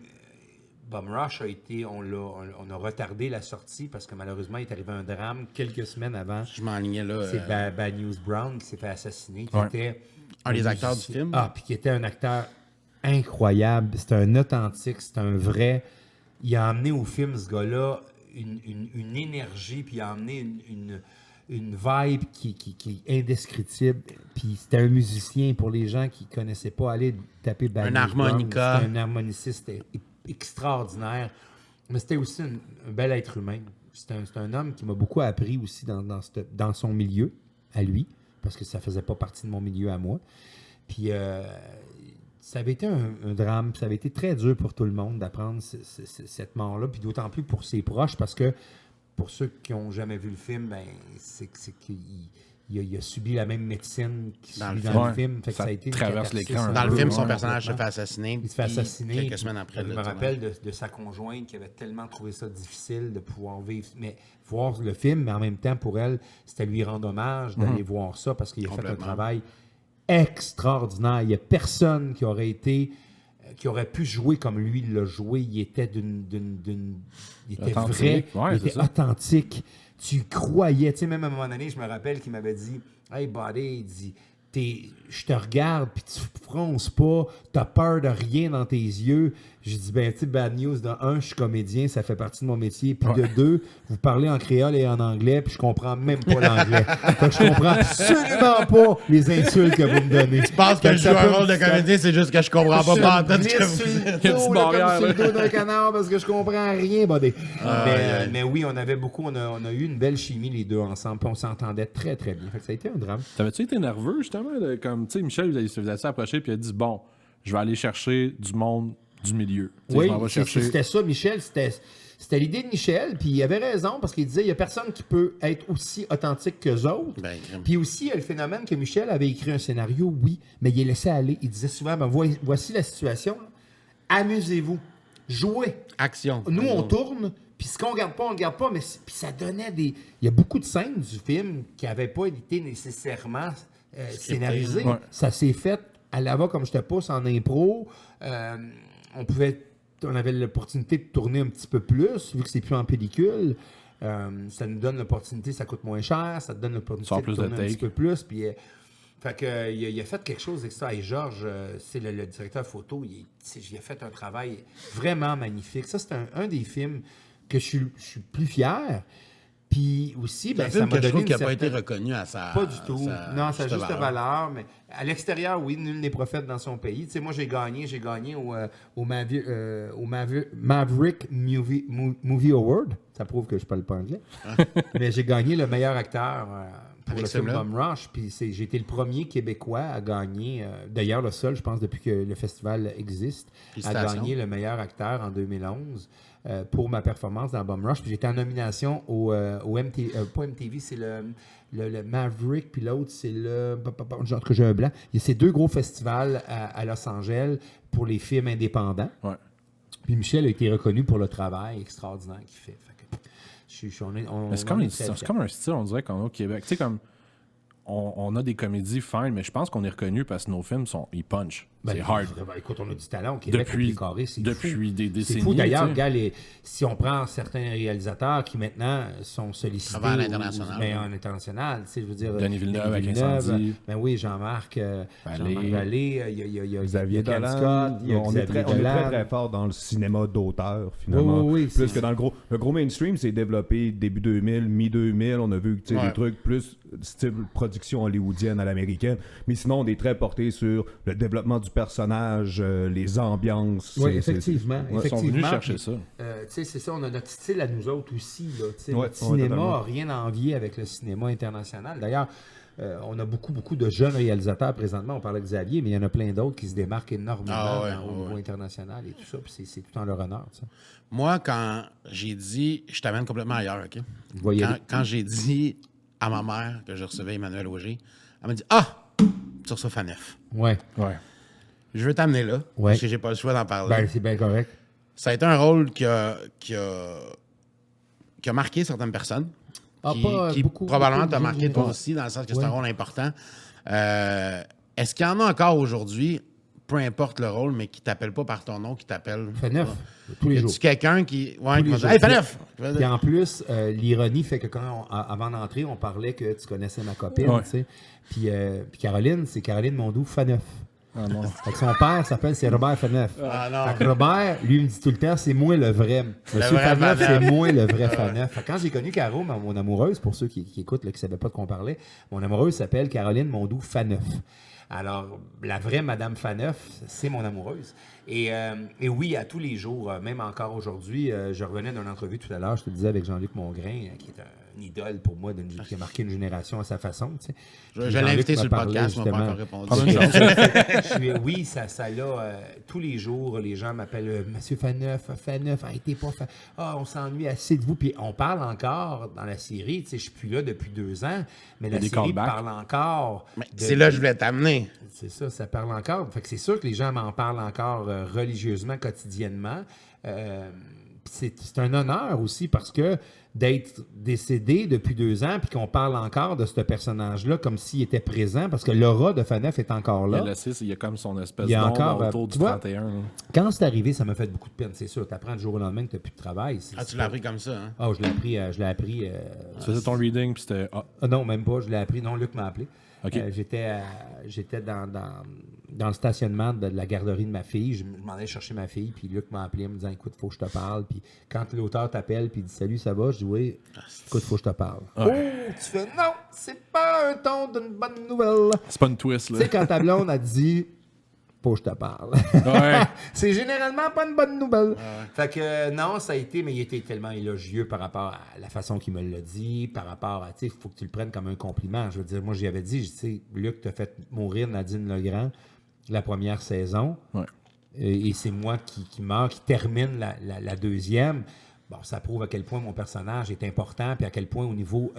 Bum Rush a été, on a retardé la sortie parce que malheureusement, il est arrivé un drame quelques semaines avant. Je m'enlignais là. C'est Bad News Brown qui s'est fait assassiner, qui était un des acteurs du film. Puis qui était un acteur incroyable. C'était un authentique, c'était un vrai. Il a amené au film, ce gars-là, une énergie, puis il a amené une vibe qui est indescriptible. Puis c'était un musicien, pour les gens qui ne connaissaient pas, aller taper Bad News harmonica. C'était un harmoniciste extraordinaire. Mais c'était aussi un bel être humain. C'est un homme qui m'a beaucoup appris aussi dans son milieu, à lui, parce que ça ne faisait pas partie de mon milieu à moi. Puis ça avait été un drame, ça avait été très dur pour tout le monde d'apprendre cette mort-là, puis d'autant plus pour ses proches, parce que pour ceux qui n'ont jamais vu le film, ben, c'est qu'il a subi la même médecine qu'il subit dans le film. Fait que ça a été traverse l'écran. Dans le film, son personnage se fait assassiner. Il se fait assassiner. Quelques semaines après. Je me rappelle de sa conjointe qui avait tellement trouvé ça difficile de pouvoir vivre. Mais voir le film, mais en même temps, pour elle, c'était lui rendre hommage d'aller voir ça parce qu'il a fait un travail extraordinaire. Il n'y a personne qui aurait pu jouer comme lui l'a joué. Il était il était vrai, il était authentique. Tu croyais. Tu sais, même à un moment donné, je me rappelle qu'il m'avait dit « Hey, buddy, il dit, je te regarde, puis tu fronces pas, t'as peur de rien dans tes yeux. J'ai dit, ben, tu sais, bad news, de un, je suis comédien, ça fait partie de mon métier. Puis de deux, vous parlez en créole et en anglais, puis je comprends même pas l'anglais. Fait que je comprends absolument pas les insultes que vous me donnez. Je pense que je joue un rôle de comédien, c'est juste que je comprends pas Je glisse sur le dos, là, comme sur le dos d'un canard, parce que je comprends rien, buddy. Mais oui, on a eu une belle chimie, les deux ensemble, puis on s'entendait très, très bien. Fait que ça a été un drame. T'avais-tu été nerveux, justement? Comme, tu sais, Michel, vous a approché, puis il a dit, bon, je vais aller chercher du monde du milieu. T'sais, Oui, je m'en vais chercher. c'était ça, Michel. C'était l'idée de Michel, puis il avait raison, parce qu'il disait, il n'y a personne qui peut être aussi authentique qu'eux autres. Ben, Puis aussi, il y a le phénomène que Michel avait écrit un scénario, oui, mais il est laissé aller. Il disait souvent, ben, voici la situation, là. Amusez-vous, jouez. Action. Nous, on tourne, puis ce qu'on regarde pas, on le regarde pas, mais puis ça donnait des... Il y a beaucoup de scènes du film qui n'avaient pas été nécessairement scénarisées. Ouais. Ça s'est fait à la va comme je te pousse en impro. On avait l'opportunité de tourner un petit peu plus, vu que c'est plus en pellicule. Ça nous donne l'opportunité, ça coûte moins cher, ça te donne l'opportunité de tourner un petit peu plus. Puis, fait que, il a fait quelque chose d'extra. Et Georges, c'est le directeur photo, il a fait un travail vraiment magnifique. Ça, c'est un des films que je suis plus fier. Puis aussi, ben, ça m'a donné une qui n'a pas certaine... été reconnu à sa... Pas du tout. Non, ça a juste valeur. valeur. Mais à l'extérieur, oui, nul n'est prophète dans son pays. Tu sais, moi, j'ai gagné au Maverick Movie Award. Ça prouve que je parle pas anglais. Mais j'ai gagné le meilleur acteur pour Avec le film celui-là? Bum Rush. Puis j'ai été le premier Québécois à gagner, d'ailleurs le seul, je pense, depuis que le festival existe, à Félicitations. gagner le meilleur acteur en 2011. Pour ma performance dans Bum Rush. Puis j'étais en nomination au pas MTV, c'est le Maverick, puis l'autre, c'est genre que j'ai un blanc. Il y a ces deux gros festivals à Los Angeles pour les films indépendants. Ouais. Puis Michel a été reconnu pour le travail extraordinaire qu'il fait. Fait que Mais c'est comme un style, on dirait qu'on a au Québec. Tu sais, comme on a des comédies fine, mais je pense qu'on est reconnu parce que nos films ils punch. C'est hard. Écoute, on a du talent au Québec. Depuis des décennies. C'est fou. D'ailleurs, tu sais. regarde, si on prend certains réalisateurs qui maintenant sont sollicités À l'international. en international, tu sais, je veux dire... Denis Villeneuve avec Incendie. Ben oui, Jean-Marc Vallée, il y a Xavier Ken Dolan. Scott, il y a On est Xavier très, Dolan. très fort dans le cinéma d'auteur, finalement. Oui, Plus que dans le gros mainstream, c'est développé début 2000, mi-2000. On a vu tu sais, des trucs plus style production hollywoodienne à l'américaine. Mais sinon, on est très porté sur le développement du personnage, les ambiances. Oui, effectivement. Ils sont venus chercher ça. Tu sais, c'est ça, on a notre style à nous autres aussi. Là, tu sais, Ouais, notre cinéma totalement. n'a rien à envier avec le cinéma international. D'ailleurs, on a beaucoup de jeunes réalisateurs présentement. On parle de Xavier, mais il y en a plein d'autres qui se démarquent énormément au niveau international et tout ça. Puis c'est tout en leur honneur. Ça. Moi, quand j'ai dit... Je t'amène complètement ailleurs, OK? Voyez Quand j'ai dit à ma mère que je recevais Emmanuel Auger, elle m'a dit « Ah! Tu reçois Faneuf. Ouais. Ouais. Je veux t'amener là, Ouais. parce que j'ai pas le choix d'en parler. Ben, c'est bien correct. Ça a été un rôle qui a marqué certaines personnes. Ah, pas qui beaucoup, probablement beaucoup, t'a marqué beaucoup, toi ouais. aussi, dans le sens que c'est Ouais. un rôle important. Est-ce qu'il y en a encore aujourd'hui, peu importe le rôle, mais qui t'appelle pas par ton nom, qui t'appelle... Faneuf, tous les Y jours. a-tu quelqu'un qui... Ouais, Tous qui les m'a dit, jours. Hey, Faneuf! Puis en plus, l'ironie fait que avant d'entrer, on parlait que tu connaissais ma copine, Ouais. tu sais. Puis Caroline, c'est Caroline Mondou Faneuf. Ah non. Fait que son père c'est Robert Faneuf. Ah non. Fait que Robert, lui, il me dit tout le temps, c'est moi le vrai. Monsieur vrai Faneuf, Faneuf. c'est moi le vrai Faneuf. Fait que quand j'ai connu Caro, mon amoureuse, pour ceux qui écoutent, là, qui ne savaient pas de quoi on parlait, mon amoureuse s'appelle Caroline Mondou Faneuf. Alors, la vraie Madame Faneuf, c'est mon amoureuse. Et oui, à tous les jours, même encore aujourd'hui, je revenais d'une entrevue tout à l'heure, je te le disais, avec Jean-Luc Mongrain, qui est une idole pour moi, qui a marqué une génération à sa façon. Tu sais. Je Puis l'ai Jean-Luc invité m'a sur le parlé, podcast, il m'a pas justement. encore répondu. Oui, ça l'a. Tous les jours, les gens m'appellent Monsieur Faneuf, arrêtez pas. On s'ennuie assez de vous. Puis on parle encore dans la série. Tu sais, je suis plus là depuis 2 ans, mais la des série callbacks. parle encore. Mais c'est là que je voulais t'amener. C'est ça parle encore. Fait que c'est sûr que les gens m'en parlent encore religieusement, quotidiennement. c'est un honneur aussi parce que d'être décédé depuis 2 ans puis qu'on parle encore de ce personnage-là comme s'il était présent parce que l'aura de Faneuf est encore là. Il y a comme son espèce Il y a d'ombre encore, autour tu du vois, 31. Là. Quand c'est arrivé, ça m'a fait beaucoup de peine, c'est sûr. Tu apprends du jour au lendemain que tu n'as plus de travail. Tu l'as appris comme ça, hein? Ah, je l'ai appris. Tu faisais ton reading, puis c'était... Non, même pas. Je l'ai appris. Non, Luc m'a appelé. OK. J'étais dans le stationnement de la garderie de ma fille. Je m'en allais chercher ma fille, puis Luc m'a appelé en me disant « Écoute, faut que je te parle. » Puis quand l'auteur t'appelle, puis il dit « Salut, ça va? » Je dis « Oui. Écoute, faut que je te parle. Oh, tu fais « Non, c'est pas un ton d'une bonne nouvelle. » C'est pas une twist, Tu là. sais, quand ta blonde a dit « Faut que je te parle. » Ouais. C'est généralement pas une bonne nouvelle. Fait que non, ça a été, mais il était tellement élogieux par rapport à la façon qu'il me l'a dit, par rapport à, tu sais, il faut que tu le prennes comme un compliment. Je veux dire, moi, j'y avais dit, tu sais, Luc t'a fait mourir Nadine Legrand la première saison. Ouais. Et c'est moi qui meurs, qui termine la deuxième. Bon, ça prouve à quel point mon personnage est important, puis à quel point au niveau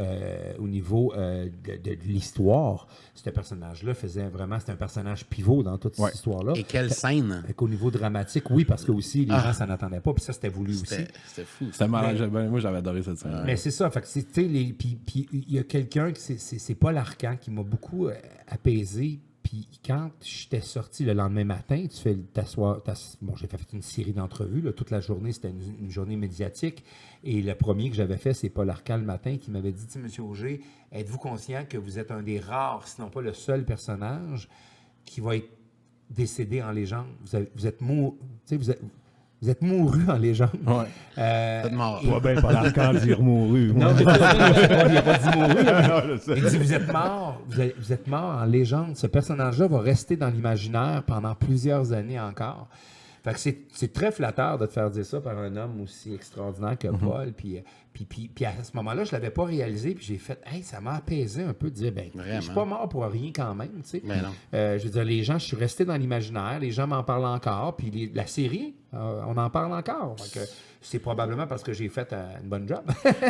de l'histoire, ce personnage-là c'était un personnage pivot dans toute cette histoire-là. Et quelle scène! Au niveau dramatique, oui, parce que aussi les gens s'en attendaient pas, puis ça c'était voulu aussi. C'était fou. C'était malade. Moi, j'avais adoré cette scène. Mais c'est ça, fait que tu sais, puis il y a quelqu'un c'est Paul Arcand qui m'a beaucoup apaisé. Puis quand j'étais sorti le lendemain matin, tu fais bon, j'ai fait une série d'entrevues. Là, toute la journée, c'était une journée médiatique. Et le premier que j'avais fait, c'est Paul Arcand le matin qui m'avait dit « M. Auger, êtes-vous conscient que vous êtes un des rares, sinon pas le seul personnage qui va être décédé en légende? Vous êtes mouru en légende. » Ouais. Peut-être mort. Toi, ben, pas l'arcade dire mouru. Non, mais il n'a pas dit mouru. Non, je sais. Il dit vous êtes mort en légende. Ce personnage-là va rester dans l'imaginaire pendant plusieurs années encore. Fait que c'est très flatteur de te faire dire ça par un homme aussi extraordinaire que Paul. Puis à ce moment-là, je l'avais pas réalisé. Puis j'ai fait, hey, ça m'a apaisé un peu de dire, ben, je suis pas mort pour rien quand même. Tu sais. Mais non. Je veux dire, les gens, je suis resté dans l'imaginaire. Les gens m'en parlent encore. Puis la série, on en parle encore. Fait que c'est probablement parce que j'ai fait une bonne job.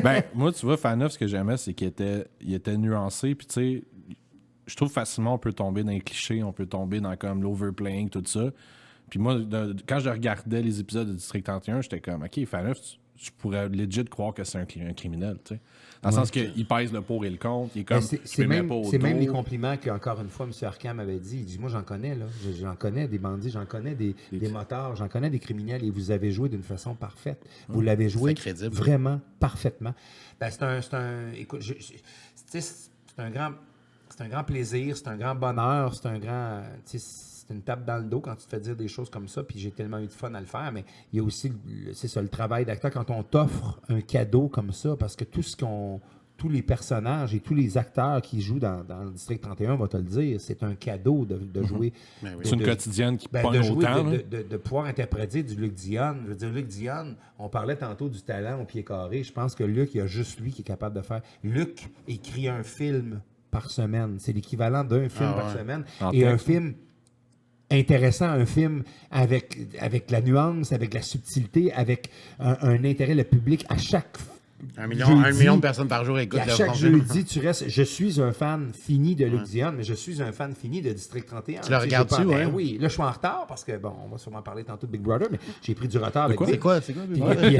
Ben, moi, tu vois, Faneuf, ce que j'aimais, c'est qu'il était nuancé. Puis, tu sais, je trouve facilement on peut tomber dans les clichés, on peut tomber dans comme l'overplaying, tout ça. Puis moi, quand je regardais les épisodes de District 31, j'étais comme, OK, Faneuf, je pourrais legit croire que c'est un criminel, tu sais. Dans le sens qu'il pèse le pour et le contre, il est comme, c'est même les compliments qu'encore une fois, M. Arcand m'avait dit. Il dit, moi, j'en connais, là. J'en connais des bandits, j'en connais des motards, j'en connais des criminels, et vous avez joué d'une façon parfaite. Vous l'avez joué vraiment parfaitement. Ben, écoute, c'est un grand plaisir, c'est un grand bonheur, c'est une tape dans le dos quand tu te fais dire des choses comme ça, puis j'ai tellement eu de fun à le faire, mais il y a aussi, c'est ça, le travail d'acteur, quand on t'offre un cadeau comme ça, parce que tous les personnages et tous les acteurs qui jouent dans le District 31 vont te le dire, c'est un cadeau de jouer. C'est une quotidienne qui pogne jouer, autant. de pouvoir interpréter du Luc Dionne. Je veux dire, Luc Dionne, on parlait tantôt du talent au pied carré, je pense que Luc, il y a juste lui qui est capable de faire. Luc écrit un film par semaine. C'est l'équivalent d'un film par semaine. Et un film intéressant, un film avec la nuance, avec la subtilité, avec un intérêt, le public à chaque un million de personnes par jour écoutent à chaque jeudi, tu restes. Je suis un fan fini de Luc Dionne, mais je suis un fan fini de District 31. Tu le regardes-tu, ouais? Oui. Là, je suis en retard parce que, bon, on va sûrement parler tantôt de Big Brother, mais j'ai pris du retard avec C'est quoi Big Brother?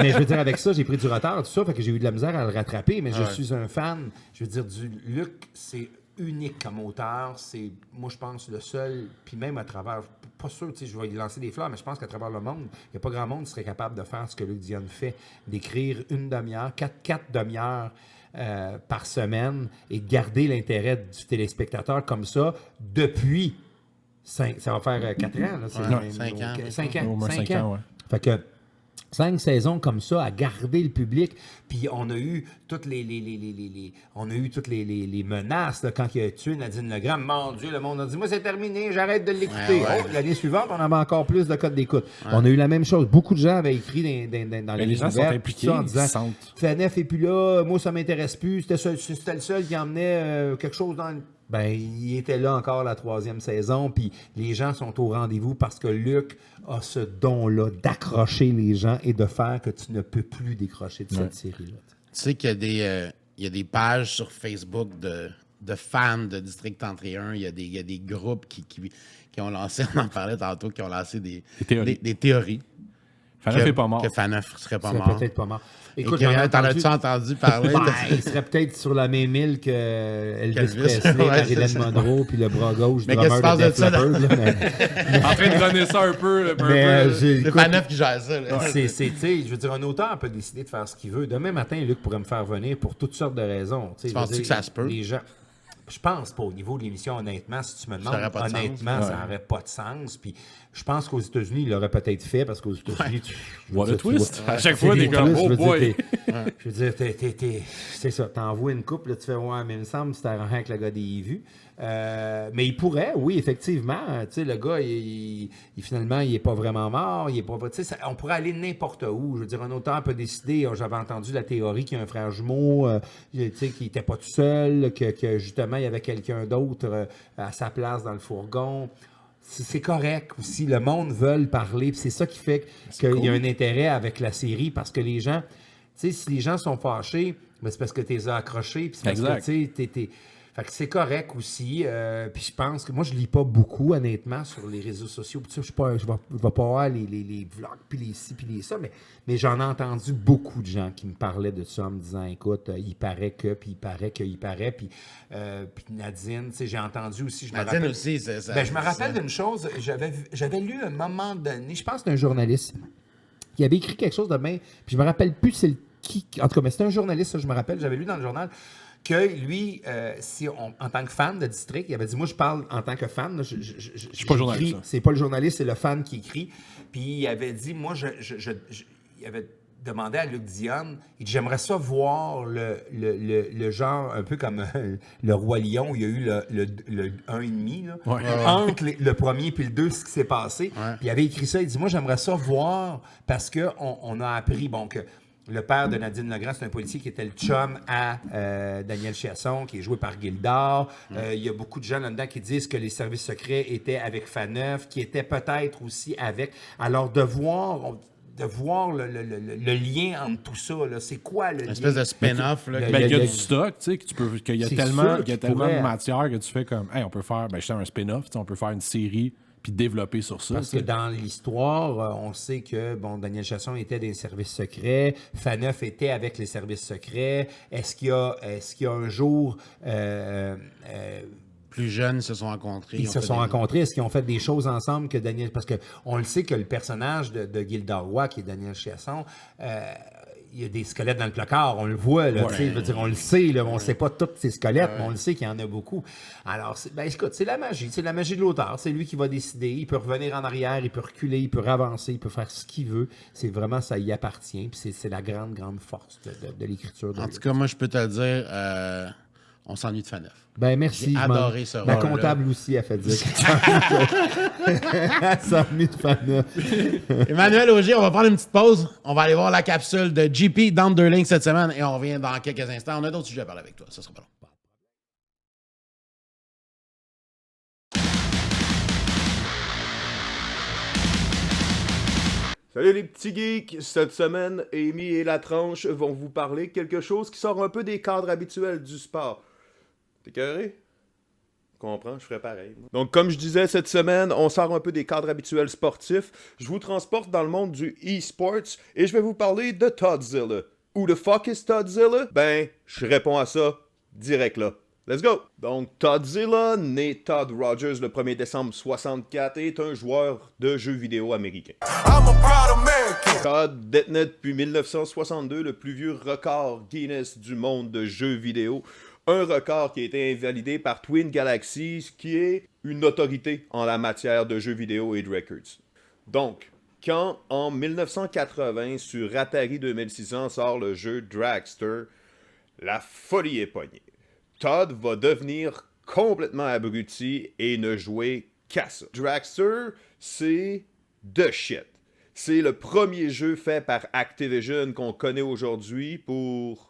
Mais je veux dire, avec ça, j'ai pris du retard, tout ça, fait que j'ai eu de la misère à le rattraper, mais je suis un fan, je veux dire, du Luc, c'est unique comme auteur. C'est, moi, je pense, le seul, puis même à travers, pas sûr, tu sais, je vais lui lancer des fleurs, mais je pense qu'à travers le monde, il n'y a pas grand monde qui serait capable de faire ce que Luc Dionne fait, d'écrire une demi-heure, quatre demi-heures par semaine et de garder l'intérêt du téléspectateur comme ça depuis 5, ça va faire 4 ans. Là, 5 ans. 5 ans. Au moins 5 ans, ouais. Fait que 5 saisons comme ça à garder le public. Puis on a eu toutes les menaces là, quand il a tué Nadine Legrand. Mon Dieu, le monde a dit moi c'est terminé, j'arrête de l'écouter. Ouais. Oh, l'année suivante, on avait encore plus de codes d'écoute. Ouais. On a eu la même chose. Beaucoup de gens avaient écrit dans les gens sont impliqués en disant Faneuf est plus là, moi ça m'intéresse plus. C'était le seul qui emmenait quelque chose dans le... Ben, il était là encore la 3e saison, puis les gens sont au rendez-vous parce que Luc a ce don-là d'accrocher les gens et de faire que tu ne peux plus décrocher de cette série-là. Tu sais qu'il y a des pages sur Facebook de fans de District 31, il y a des groupes qui ont lancé, on en parlait tantôt, qui ont lancé des théories. Faneuf est pas mort. Que Faneuf serait pas Il serait mort. peut-être pas mort. Et Écoute, que, j'en ai t'en as-tu entendu parler? Ben, il serait peut-être sur la même île que Elvis Elvis, Presley, ouais, Marilyn c'est ça. Monroe, puis le bras gauche Mais drummer qu'est-ce que tu de penses de Def ça, Leppard, là, En train de donner ça un peu. C'est écoute, Faneuf qui gère ça. Là. tu sais, je veux dire, un auteur peut décider de faire ce qu'il veut. Demain matin, Luc pourrait me faire venir pour toutes sortes de raisons. Tu sais, je veux penses-tu dire, que ça se peut? Les gens... Je pense pas au niveau de l'émission, honnêtement. Si tu me demandes, aurait pas de honnêtement, sens. ça n'aurait pas de sens. Puis je pense qu'aux États-Unis, il l'aurait peut-être fait parce qu'aux États-Unis, What a twist. À chaque c'est fois, des des comme, twists, oh je veux boy. dire, je veux dire, c'est ça, t'envoies une couple, là, tu fais, ouais, mais il me semble que c'était arrangé avec le gars des vues. Mais il pourrait, oui, effectivement. Tu sais, le gars, finalement, il n'est pas vraiment mort. Il est pas, tu sais, on pourrait aller n'importe où. Je veux dire, un auteur peut décider. J'avais entendu la théorie qu'il y a un frère jumeau, tu sais, qui n'était pas tout seul, que justement, il y avait quelqu'un d'autre à sa place dans le fourgon. C'est correct aussi. Le monde veut parler. Puis c'est ça qui fait qu'il y a un intérêt avec la série parce que les gens, tu sais, si les gens sont fâchés, ben c'est parce que tu les as accrochés. Puis c'est parce Exact. que, tu sais, fait que c'est correct aussi. Puis je pense que moi, je lis pas beaucoup, honnêtement, sur les réseaux sociaux. Puis tu sais, je vais pas voir les vlogs, puis les ci, puis les ça. Mais j'en ai entendu beaucoup de gens qui me parlaient de ça en me disant, écoute, il paraît que, puis il paraît qu'il paraît. Puis Nadine, tu sais, j'ai entendu aussi. Nadine aussi, c'est ça. Ben, je me rappelle d'une chose. J'avais lu à un moment donné, je pense que c'est un journaliste qui avait écrit quelque chose de bien. Puis je me rappelle plus c'est qui. En tout cas, mais c'était un journaliste, ça, je me rappelle. J'avais lu dans le journal que lui, en tant que fan de District, il avait dit, moi, je parle en tant que fan. Là, je suis pas journaliste, ça. C'est pas le journaliste, c'est le fan qui écrit. Puis il avait dit, moi, il avait demandé à Luc Dionne, il dit, j'aimerais ça voir le genre, un peu comme le Roi Lion, où il y a eu le 1,5, là, Ouais. entre le premier et le 2, ce qui s'est passé. Ouais. Puis il avait écrit ça, il dit, moi, j'aimerais ça voir, parce qu'on a appris, bon, que le père de Nadine Legrand, c'est un policier qui était le chum à Daniel Chiasson, qui est joué par Gildor. Il y a beaucoup de gens là-dedans qui disent que les services secrets étaient avec Faneuf, qui étaient peut-être aussi avec... Alors, de voir le lien entre tout ça, là, c'est quoi le lien? Une espèce de spin-off. Là, Ben, il y a le- du stock, tu sais, qu'il y a C'est tellement, sûr il y a qu'il tellement pourrait. de matière que tu fais comme, hey, on peut faire, ben, justement, un spin-off, tu sais, on peut faire une série puis développer sur ça. Parce tu que sais. dans l'histoire, on sait que bon, Daniel Chasson était des services secrets, Faneuf était avec les services secrets. Est-ce qu'il y a un jour plus jeunes se sont rencontrés. ils se sont rencontrés? Est-ce qu'ils ont fait des choses ensemble que Daniel... Parce qu'on le sait que le personnage de Gildor Roy, qui est Daniel Chiasson, il y a des squelettes dans le placard, on le voit, là, tu sais, je veux dire, on le sait, là, on ne sait pas tous ces squelettes, mais on le sait qu'il y en a beaucoup. Alors, écoute, c'est la magie de l'auteur, c'est lui qui va décider, il peut revenir en arrière, il peut reculer, il peut avancer, il peut faire ce qu'il veut, c'est vraiment, ça y appartient, puis c'est la grande, grande force de l'écriture. En tout cas, moi, je peux te le dire, on s'ennuie de Faneuf. Ben merci. J'ai adoré ce Ma rôle-là. comptable aussi a fait dire qu'elle s'ennuie de Faneuf. Emmanuel Augier, on va prendre une petite pause. On va aller voir la capsule de JP d'Underling cette semaine et on revient dans quelques instants. On a d'autres sujets à parler avec toi. Ça sera pas long. Salut les petits geeks! Cette semaine, Amy et La Tranche vont vous parler quelque chose qui sort un peu des cadres habituels du sport. T'es carré? Comprends, je ferais pareil. moi. Donc, comme je disais, cette semaine, on sort un peu des cadres habituels sportifs. Je vous transporte dans le monde du e-sports et je vais vous parler de Toddzilla. Who the fuck is Toddzilla? Ben, je réponds à ça direct là. Let's go! Donc, Toddzilla, né Todd Rogers le 1er décembre 64, est un joueur de jeux vidéo américain. Todd détenait depuis 1962 le plus vieux record Guinness du monde de jeux vidéo. Un record qui a été invalidé par Twin Galaxies, qui est une autorité en la matière de jeux vidéo et de records. Donc, quand en 1980 sur Atari 2600 sort le jeu Dragster, la folie est pognée. Todd va devenir complètement abruti et ne jouer qu'à ça. Dragster, c'est the shit. C'est le premier jeu fait par Activision qu'on connaît aujourd'hui pour...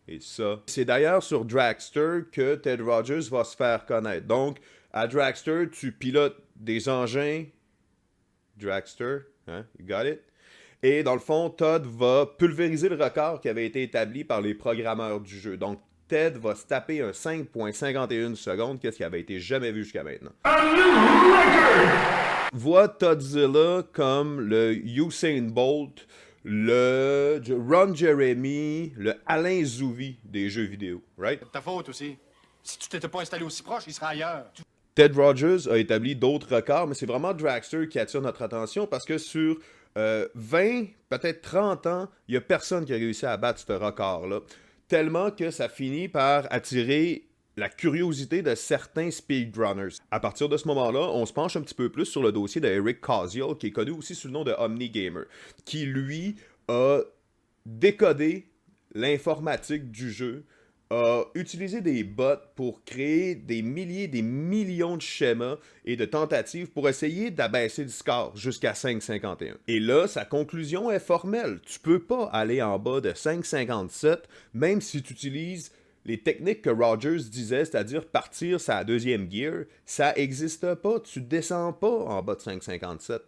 Et ça. C'est d'ailleurs sur Dragster que Ted Rogers va se faire connaître. Donc, à Dragster, tu pilotes des engins. Dragster, hein? You got it? Et dans le fond, Todd va pulvériser le record qui avait été établi par les programmeurs du jeu. Donc, Ted va se taper un 5.51 secondes, qu'est-ce qui avait été jamais vu jusqu'à maintenant. Vois Toddzilla comme le Usain Bolt, le Ron Jeremy, le Alain Zouvi des jeux vidéo, right? Ta faute aussi. Si tu t'étais pas installé aussi proche, il serait ailleurs. Ted Rogers a établi d'autres records, mais c'est vraiment Dragster qui attire notre attention parce que sur 20, peut-être 30 ans, il n'y a personne qui a réussi à battre ce record-là. Tellement que ça finit par attirer la curiosité de certains speedrunners. À partir de ce moment-là, on se penche un petit peu plus sur le dossier de Eric Koziol, qui est connu aussi sous le nom de OmniGamer, qui lui a décodé l'informatique du jeu, a utilisé des bots pour créer des milliers, des millions de schémas et de tentatives pour essayer d'abaisser le score jusqu'à 5,51. Et là, sa conclusion est formelle. Tu peux pas aller en bas de 5,57, même si tu utilises les techniques que Rogers disait, c'est-à-dire partir sa deuxième gear. Ça n'existe pas. Tu descends pas en bas de 5,57.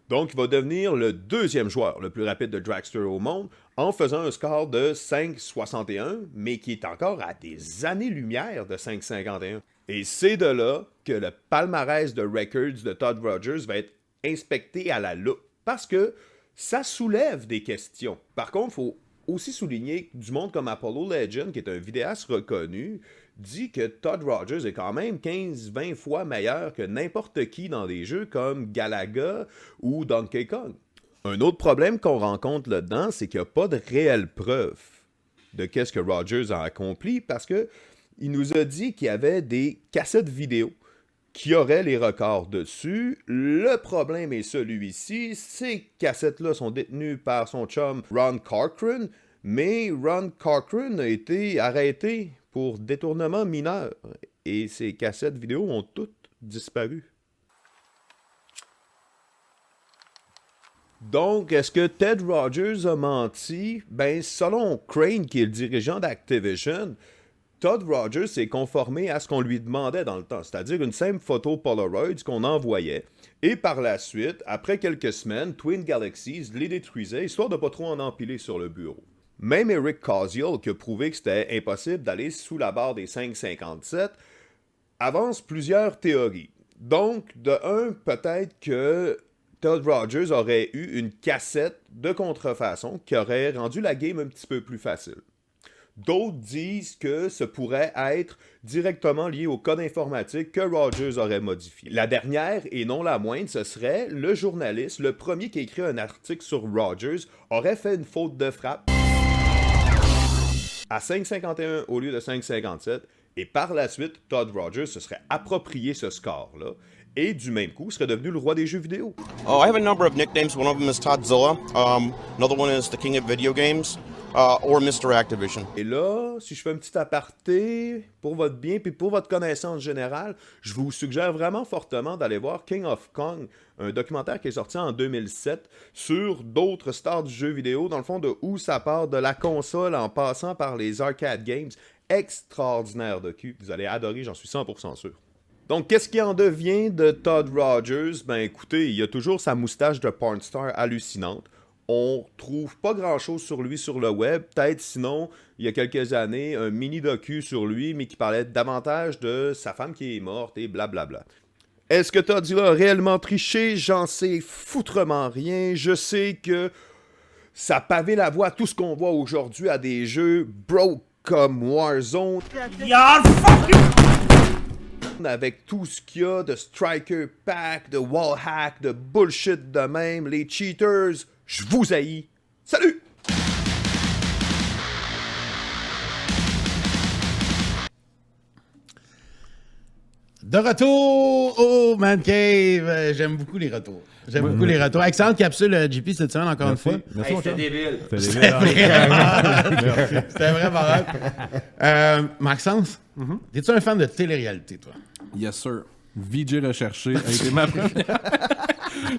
Donc, il va devenir le deuxième joueur le plus rapide de Dragster au monde en faisant un score de 5,61, mais qui est encore à des années-lumière de 5,51. Et c'est de là que le palmarès de records de Todd Rogers va être inspecté à la loupe, parce que ça soulève des questions. Par contre, il faut aussi souligner que du monde comme Apollo Legend, qui est un vidéaste reconnu, dit que Todd Rogers est quand même 15-20 fois meilleur que n'importe qui dans des jeux comme Galaga ou Donkey Kong. Un autre problème qu'on rencontre là-dedans, c'est qu'il n'y a pas de réelle preuve de qu'est-ce que Rogers a accompli, parce que il nous a dit qu'il y avait des cassettes vidéo qui auraient les records dessus. Le problème est celui-ci, ces cassettes-là sont détenues par son chum Ron Corcoran, mais Ron Corcoran a été arrêté pour détournement mineur, et ces cassettes vidéo ont toutes disparu. Donc, est-ce que Ted Rogers a menti? Ben, selon Crane, qui est le dirigeant d'Activision, Todd Rogers s'est conformé à ce qu'on lui demandait dans le temps, c'est-à-dire une simple photo Polaroid qu'on envoyait. Et par la suite, après quelques semaines, Twin Galaxies les détruisait, histoire de pas trop en empiler sur le bureau. Même Eric Koziol, qui a prouvé que c'était impossible d'aller sous la barre des 5,57, avance plusieurs théories. Donc, de un, peut-être que Todd Rogers aurait eu une cassette de contrefaçon qui aurait rendu la game un petit peu plus facile. D'autres disent que ce pourrait être directement lié au code informatique que Rogers aurait modifié. La dernière, et non la moindre, ce serait le journaliste, le premier qui a écrit un article sur Rogers, aurait fait une faute de frappe à 5,51 au lieu de 5,57, et par la suite, Todd Rogers se serait approprié ce score-là, et du même coup, serait devenu le roi des jeux vidéo. I have a number of nicknames. One of them is Toddzilla. Another one is the King of Video Games, or Mr. Activision. Et là, si je fais un petit aparté pour votre bien puis pour votre connaissance générale, je vous suggère vraiment fortement d'aller voir King of Kong, un documentaire qui est sorti en 2007 sur d'autres stars du jeu vidéo, dans le fond de où ça part de la console en passant par les arcade games. Extraordinaire docu. Vous allez adorer, j'en suis 100% sûr. Donc, qu'est-ce qui en devient de Todd Rogers? Ben écoutez, il a toujours sa moustache de pornstar hallucinante. On trouve pas grand-chose sur lui sur le web. Peut-être sinon, il y a quelques années, un mini-docu sur lui, mais qui parlait davantage de sa femme qui est morte et blablabla. Est-ce que Toddzilla a réellement triché? J'en sais foutrement rien. Je sais que ça pavé la voie à tout ce qu'on voit aujourd'hui à des jeux broke comme Warzone. Avec tout ce qu'il y a de striker pack, de wall hack, de bullshit de même, les cheaters, je vous haïs. Salut! De retour au Man Cave. J'aime beaucoup les retours. Excellente capsule, JP, cette semaine, encore une fois. Merci, mon C'était cher. débile. C'était vraiment hot. Maxence, es-tu un fan de télé-réalité, toi? Yes, sir. VJ Recherché a été ma première.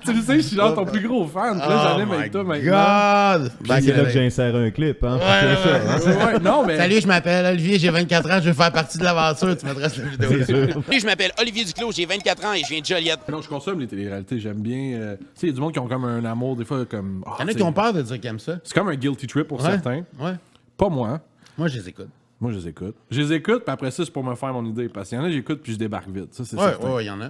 Tu le sais, je suis genre ton plus gros fan. Puis là, j'en aime avec toi maintenant. God! C'est là que j'ai inséré un clip. Hein, Ouais, non, mais. Salut, je m'appelle Olivier, j'ai 24 ans, je veux faire partie de l'aventure. Tu mettras cette vidéo. Salut, je m'appelle Olivier Duclos, j'ai 24 ans et je viens de Joliette. Non, je consomme les téléréalités. J'aime bien. Tu sais, il y a du monde qui ont comme un amour, des fois, comme. Il y en a qui ont peur de dire qu'ils aiment ça. C'est comme un guilty trip pour certains. Ouais. Pas moi. Moi, je les écoute. Moi, je les écoute. Je les écoute, puis après ça, c'est pour me faire mon idée. Parce qu'il y en a, j'écoute, puis je débarque vite. Ça, c'est certain. Ouais, il y en a.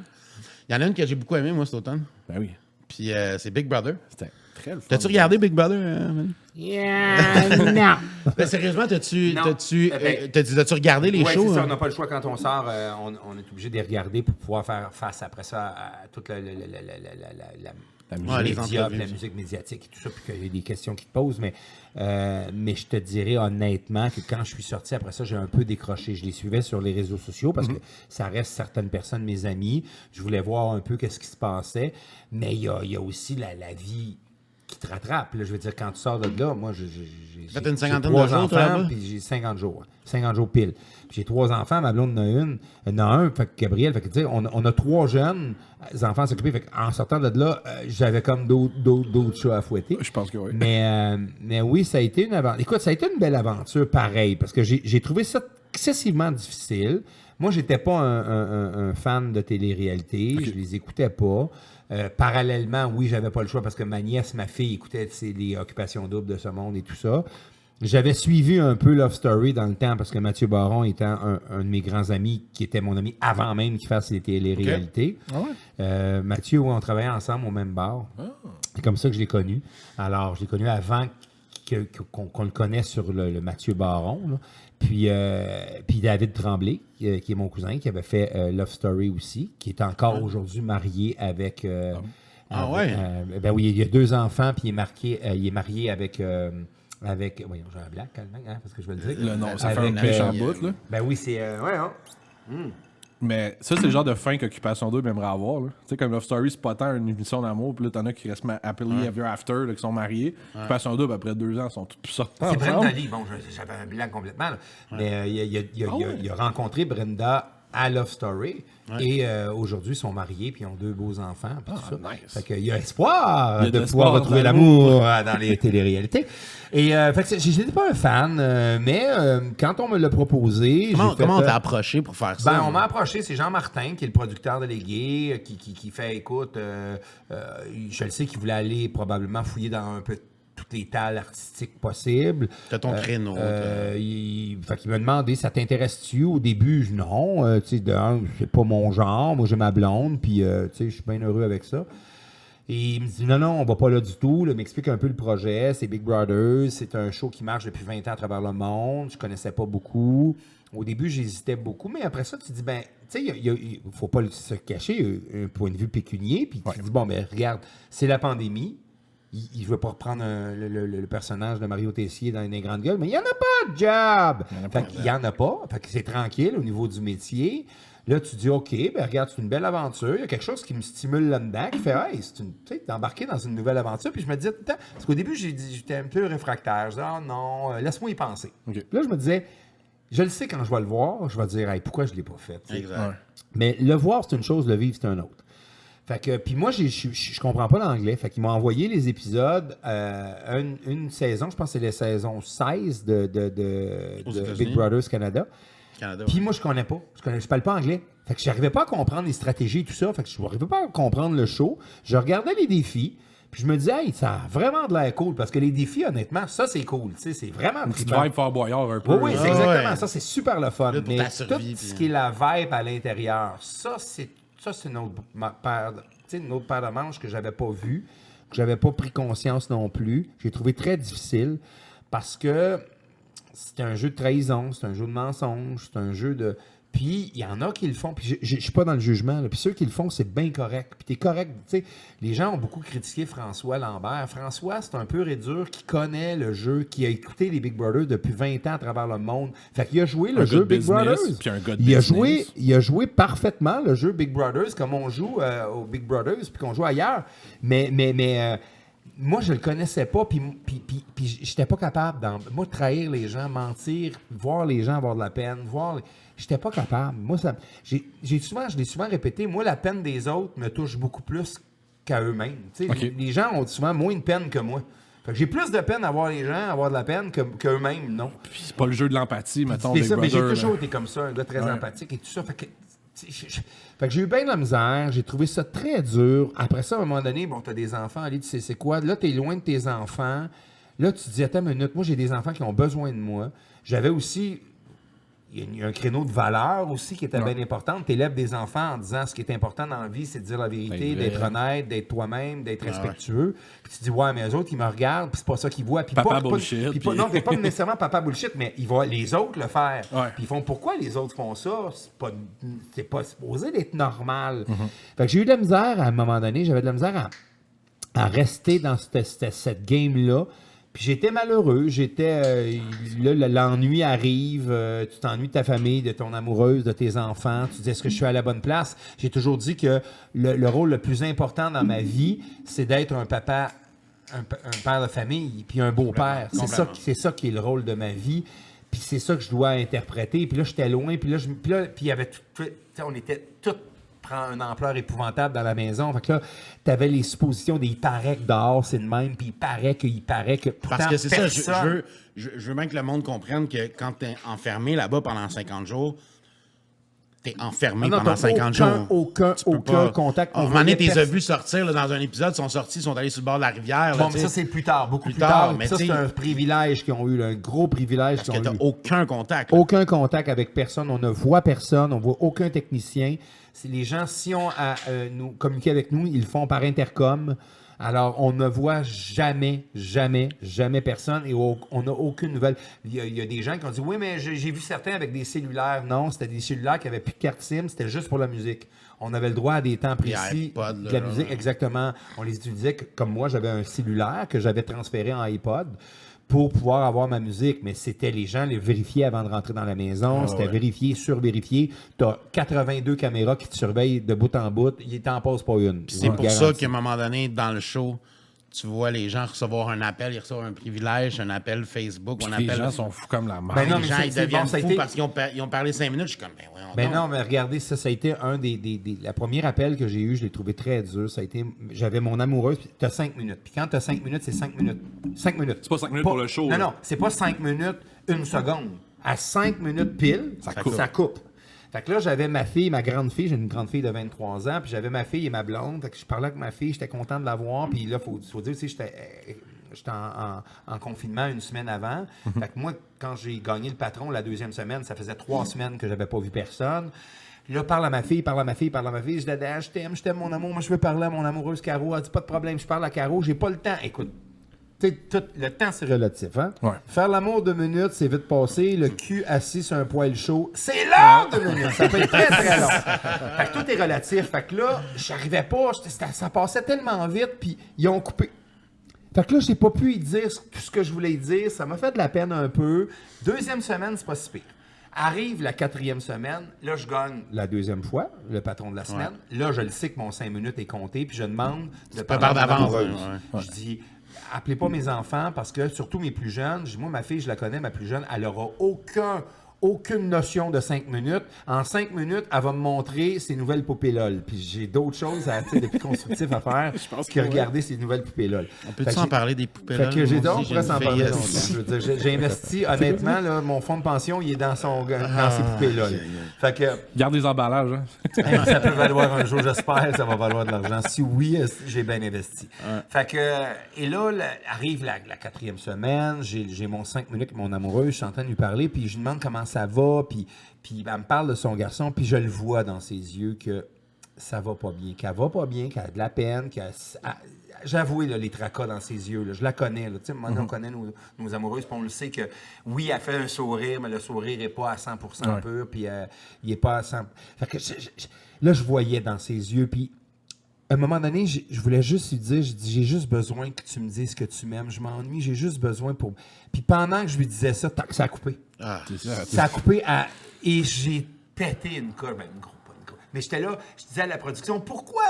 Il y en a une que j'ai beaucoup aimée, moi, cet automne. Ben oui. Puis c'est Big Brother. C'était très le fun. T'as-tu regardé Big Brother, Manu? Non. Ben, sérieusement, t'as-tu Non. regardé les Ouais, shows? c'est ça, hein? on n'a pas le choix quand on sort. On est obligé de les regarder pour pouvoir faire face après ça à toute la Ouais, les médias, entrevues, la ça. musique médiatique et tout ça, puis qu'il y a des questions qui te posent. Mais je te dirais honnêtement que quand je suis sorti après ça, j'ai un peu décroché. Je les suivais sur les réseaux sociaux parce que ça reste certaines personnes, mes amis. Je voulais voir un peu qu'est-ce qui se passait. Mais il y a aussi la vie qui te rattrape. Là. Je veux dire, quand tu sors de là, moi, j'ai fait une cinquantaine trois de jours, toi, enfants, là-bas? puis j'ai 50 jours. 50 jours pile. Puis j'ai 3 enfants, ma blonde en a un, fait que Gabriel, fait que, tu sais, on a 3 jeunes enfants à s'occuper. Fait en sortant de là, j'avais comme d'autres chats à fouetter. Je pense que oui. Mais oui, ça a été une aventure. Écoute, ça a été une belle aventure, pareil, parce que j'ai trouvé ça excessivement difficile. Moi, j'étais pas un fan de télé-réalité. Je les écoutais pas. Parallèlement, oui, j'avais pas le choix parce que ma nièce, ma fille écoutait les occupations doubles de ce monde et tout ça. J'avais suivi un peu Love Story dans le temps parce que Mathieu Baron étant un de mes grands amis, qui était mon ami avant même qu'il fasse les télé-réalités. Mathieu, on travaillait ensemble au même bar. C'est comme ça que je l'ai connu. Alors, je l'ai connu avant qu'on le connaisse sur le Mathieu Baron. Là. Puis David Tremblay, qui est mon cousin, qui avait fait Love Story aussi, qui est encore aujourd'hui marié avec... ben oui, il y a 2 enfants, puis il est marié avec... voyons, j'ai un black, hein, parce que je vais le dire. Le nom, ça fait un méchant bout, là. Ben oui, c'est... ouais, hein. Mais ça, c'est le genre de fin qu'Occupation 2 aimerait avoir. Là. Tu sais, comme Love Story, c'est pas tant une émission d'amour, puis là, t'en as qui restent happily ever after, là, qui sont mariés. Occupation 2, après 2 ans, ils sont tous plus sortis C'est ensemble. Brenda Lee. Bon, j'avais un blanc complètement, là. Mais il a rencontré Brenda à Love Story. Et aujourd'hui, ils sont mariés puis ils ont 2 beaux enfants. Puis tout ça. Nice. Fait qu'il y a espoir Il y a de de pouvoir l'espoir retrouver l'amour dans les téléréalités. Et fait que j'étais pas un fan, mais quand on me l'a proposé... Comment on t'a approché pour faire ça? Ben, on m'a approché, c'est Jean Martin, qui est le producteur délégué, qui fait, écoute, je le sais qu'il voulait aller probablement fouiller dans un peu toutes les tales artistiques possibles. T'as ton créneau. Fait qu'il m'a demandé, ça t'intéresse-tu? Au début, non. Tu sais, c'est pas mon genre. Moi, j'ai ma blonde, puis tu sais, je suis bien heureux avec ça. Et il me dit, non, on va pas là du tout. Là, il m'explique un peu le projet. C'est Big Brothers. C'est un show qui marche depuis 20 ans à travers le monde. Je connaissais pas beaucoup. Au début, j'hésitais beaucoup. Mais après ça, tu te dis, ben, tu sais, il faut pas se cacher un point de vue pécunier. Puis tu te dis, bon, ben, regarde, c'est la pandémie. Il ne veut pas reprendre le personnage de Mario Tessier dans les grandes gueules, mais il n'y en a pas de job! Il n'y en a pas. Fait que c'est tranquille au niveau du métier. Là, tu dis, OK, ben regarde, c'est une belle aventure. Il y a quelque chose qui me stimule là-dedans, qui fait, hey, tu sais, t'es embarqué dans une nouvelle aventure. Puis je me disais, parce qu'au début, j'étais un peu réfractaire. Je disais, oh non, laisse-moi y penser. Okay. Puis là, je me disais, je le sais quand je vais le voir, je vais dire, hey, pourquoi je ne l'ai pas fait? Exact. Mais le voir, c'est une chose, le vivre, c'est un autre. Fait que, puis moi, je comprends pas l'anglais. Fait qu'ils m'ont envoyé les épisodes, une saison, je pense que c'est la saison 16 de Big Brothers Canada. Puis moi, je connais pas. Je parle pas anglais. Fait que j'arrivais pas à comprendre les stratégies et tout ça. Fait que je n'arrivais pas à comprendre le show. Je regardais les défis. Puis je me disais, hey, ça a vraiment de l'air cool. Parce que les défis, honnêtement, ça, c'est cool. Tu sais, c'est vraiment Une petite vibe Fort Boyard un peu. Oui, c'est exactement ça. C'est super le fun. Là, pour Mais ta survie, tout ce qui est la vibe à l'intérieur, ça, c'est une autre paire de manches que j'avais pas vue, que j'avais pas pris conscience non plus. J'ai trouvé très difficile parce que c'est un jeu de trahison, c'est un jeu de mensonge, c'est un jeu de... Puis, il y en a qui le font, puis je suis pas dans le jugement, là. Puis ceux qui le font, c'est bien correct. Puis t'es correct, tu sais, les gens ont beaucoup critiqué François Lambert. François, c'est un pur et dur qui connaît le jeu, qui a écouté les Big Brothers depuis 20 ans à travers le monde. Fait qu'il a joué le jeu Big Brothers. Puis un gars de Il a joué parfaitement le jeu Big Brothers, comme on joue au Big Brothers, puis qu'on joue ailleurs. Mais moi, je le connaissais pas, puis j'étais pas capable moi, trahir les gens, mentir, voir les gens avoir de la peine, j'étais pas capable. Moi, je l'ai souvent répété, moi, la peine des autres me touche beaucoup plus qu'à eux-mêmes. Okay. Les gens ont souvent moins de peine que moi. Fait que j'ai plus de peine à voir les gens avoir de la peine qu'eux-mêmes, non. Puis c'est pas le jeu de l'empathie, mettons, Big Brother. Mais j'ai toujours été comme ça, un gars très empathique et tout ça. Fait que j'ai eu bien de la misère, j'ai trouvé ça très dur. Après ça, à un moment donné, bon, t'as des enfants, allez, tu sais c'est quoi? Là, t'es loin de tes enfants. Là, tu te dis, attends une minute, moi, j'ai des enfants qui ont besoin de moi. J'avais aussi il y a un créneau de valeur aussi qui était bien important. Tu élèves des enfants en disant ce qui est important dans la vie, c'est de dire la vérité, d'être honnête, d'être toi-même, d'être respectueux. Puis tu dis, ouais, mais eux autres, ils me regardent, puis c'est pas ça qu'ils voient. Puis papa bullshit. Non, c'est pas nécessairement papa bullshit, mais ils voient les autres le faire. Ouais. Puis ils font, pourquoi les autres font ça? C'est pas supposé d'être normal. Fait que j'ai eu de la misère à un moment donné, j'avais de la misère à rester dans cette game-là. Puis j'étais malheureux, là, l'ennui arrive, tu t'ennuies de ta famille, de ton amoureuse, de tes enfants, tu dis est-ce que je suis à la bonne place? J'ai toujours dit que le rôle le plus important dans ma vie, c'est d'être un papa, un père de famille, puis un beau-père. C'est ça qui est le rôle de ma vie, puis c'est ça que je dois interpréter. Puis là, j'étais loin, puis il y avait on était tous prend une ampleur épouvantable dans la maison. Fait que là, t'avais les suppositions des « il paraît que dehors, c'est de même », puis il paraît que... Pourtant, parce que c'est ça, je veux bien que le monde comprenne que quand t'es enfermé là-bas pendant 50 jours, t'es enfermé pendant 50 jours. Aucun contact. À un moment donné, t'es as vu sortir là, dans un épisode, ils sont allés sur le bord de la rivière. Bon, là, mais ça, c'est plus tard, beaucoup plus tard. Mais ça, c'est un privilège qu'ils ont eu, un gros privilège qu'ils ont eu. Parce que t'as aucun contact. Là. Aucun contact avec personne. On ne voit personne, on ne voit aucun technicien. Les gens, si on nous communiquer avec nous, ils le font par intercom. Alors, on ne voit jamais personne et on n'a aucune nouvelle. Il y a des gens qui ont dit « Oui, mais j'ai vu certains avec des cellulaires. » Non, c'était des cellulaires qui n'avaient plus de carte SIM, c'était juste pour la musique. On avait le droit à des temps précis de la musique, exactement. On les utilisait comme moi, j'avais un cellulaire que j'avais transféré en iPod pour pouvoir avoir ma musique, mais c'était les gens les vérifiaient avant de rentrer dans la maison, c'était vérifié, survérifié. Tu as 82 caméras qui te surveillent de bout en bout, il t'en passe pas une. C'est pour ça qu'à un moment donné, dans le show, tu vois les gens recevoir un appel, ils reçoivent un privilège, un appel Facebook, un appel... Les gens sont fous comme la mort. Ben non, les gens, ils deviennent fous parce qu'ils ont parlé 5 minutes. Je suis comme, non, mais regardez, ça a été un la première appel que j'ai eu, je l'ai trouvé très dur. Ça a été, j'avais mon amoureuse, puis t'as 5 minutes. Puis quand t'as 5 minutes, c'est 5 minutes. 5 minutes. C'est pas 5 minutes pour le show. Non, c'est pas 5 minutes, 1 seconde. À 5 minutes pile, ça coupe. Fait que là, j'avais ma fille, ma grande fille, j'ai une grande fille de 23 ans, puis j'avais ma fille et ma blonde. Fait que je parlais avec ma fille, j'étais content de la voir, puis là, faut dire aussi, j'étais en confinement une semaine avant. Fait que moi, quand j'ai gagné le patron la 2e semaine, ça faisait 3 semaines que j'avais pas vu personne. Là, parle à ma fille. Je dis, je t'aime, mon amour. Moi, je veux parler à mon amoureuse Caro. Elle dit, pas de problème, je parle à Caro. J'ai pas le temps. Écoute, le temps, c'est relatif. Hein? Ouais. Faire l'amour 2 minutes, c'est vite passé. Le cul assis sur un poêle chaud, c'est long 2 minutes. Ça peut être très, très long. Fait que tout est relatif. Fait que là, j'arrivais pas. Ça passait tellement vite, puis ils ont coupé. Fait que là, j'ai pas pu y dire tout ce que je voulais y dire. Ça m'a fait de la peine un peu. 2e semaine, c'est pas si pire. Arrive la 4e semaine. Là, je gagne la 2e fois, le patron de la semaine. Ouais. Là, je le sais que mon 5 minutes est compté, puis je demande de parler d'avance. Je dis... Appelez pas mes enfants parce que, surtout mes plus jeunes, moi, ma fille, je la connais, ma plus jeune, elle aura aucune notion de 5 minutes. En 5 minutes, elle va me montrer ses nouvelles poupées LOL. Puis j'ai d'autres choses de plus constructif à faire que regarder ces nouvelles poupées LOL. On peut-tu en parler des poupées LOL? Fait que on pourrait s'en parler longtemps. J'ai investi, honnêtement, là, mon fonds de pension, il est dans ces poupées LOL. Fait que... Garde les emballages. Hein? Ça peut valoir un jour, j'espère que ça va valoir de l'argent. Si oui, j'ai bien investi. Fait que... Et là, arrive la 4e semaine, j'ai mon 5 minutes avec mon amoureuse, je suis en train de lui parler, puis je lui demande comment ça va, puis elle me parle de son garçon, puis je le vois dans ses yeux que ça va pas bien, qu'elle a de la peine, j'avoue, les tracas dans ses yeux, là, je la connais. Là, maintenant, on connaît nos amoureuses, puis on le sait que, oui, elle fait un sourire, mais le sourire n'est pas à 100% pur, puis il n'est pas à 100%. Fait que là, je voyais dans ses yeux, puis à un moment donné, je voulais juste lui dire, j'ai juste besoin que tu me dises que tu m'aimes, je m'ennuie, j'ai juste besoin pour... Puis pendant que je lui disais ça, ça a coupé. Ça a coupé et j'ai pété une courbe, pas une courbe. Mais j'étais là, je disais à la production, pourquoi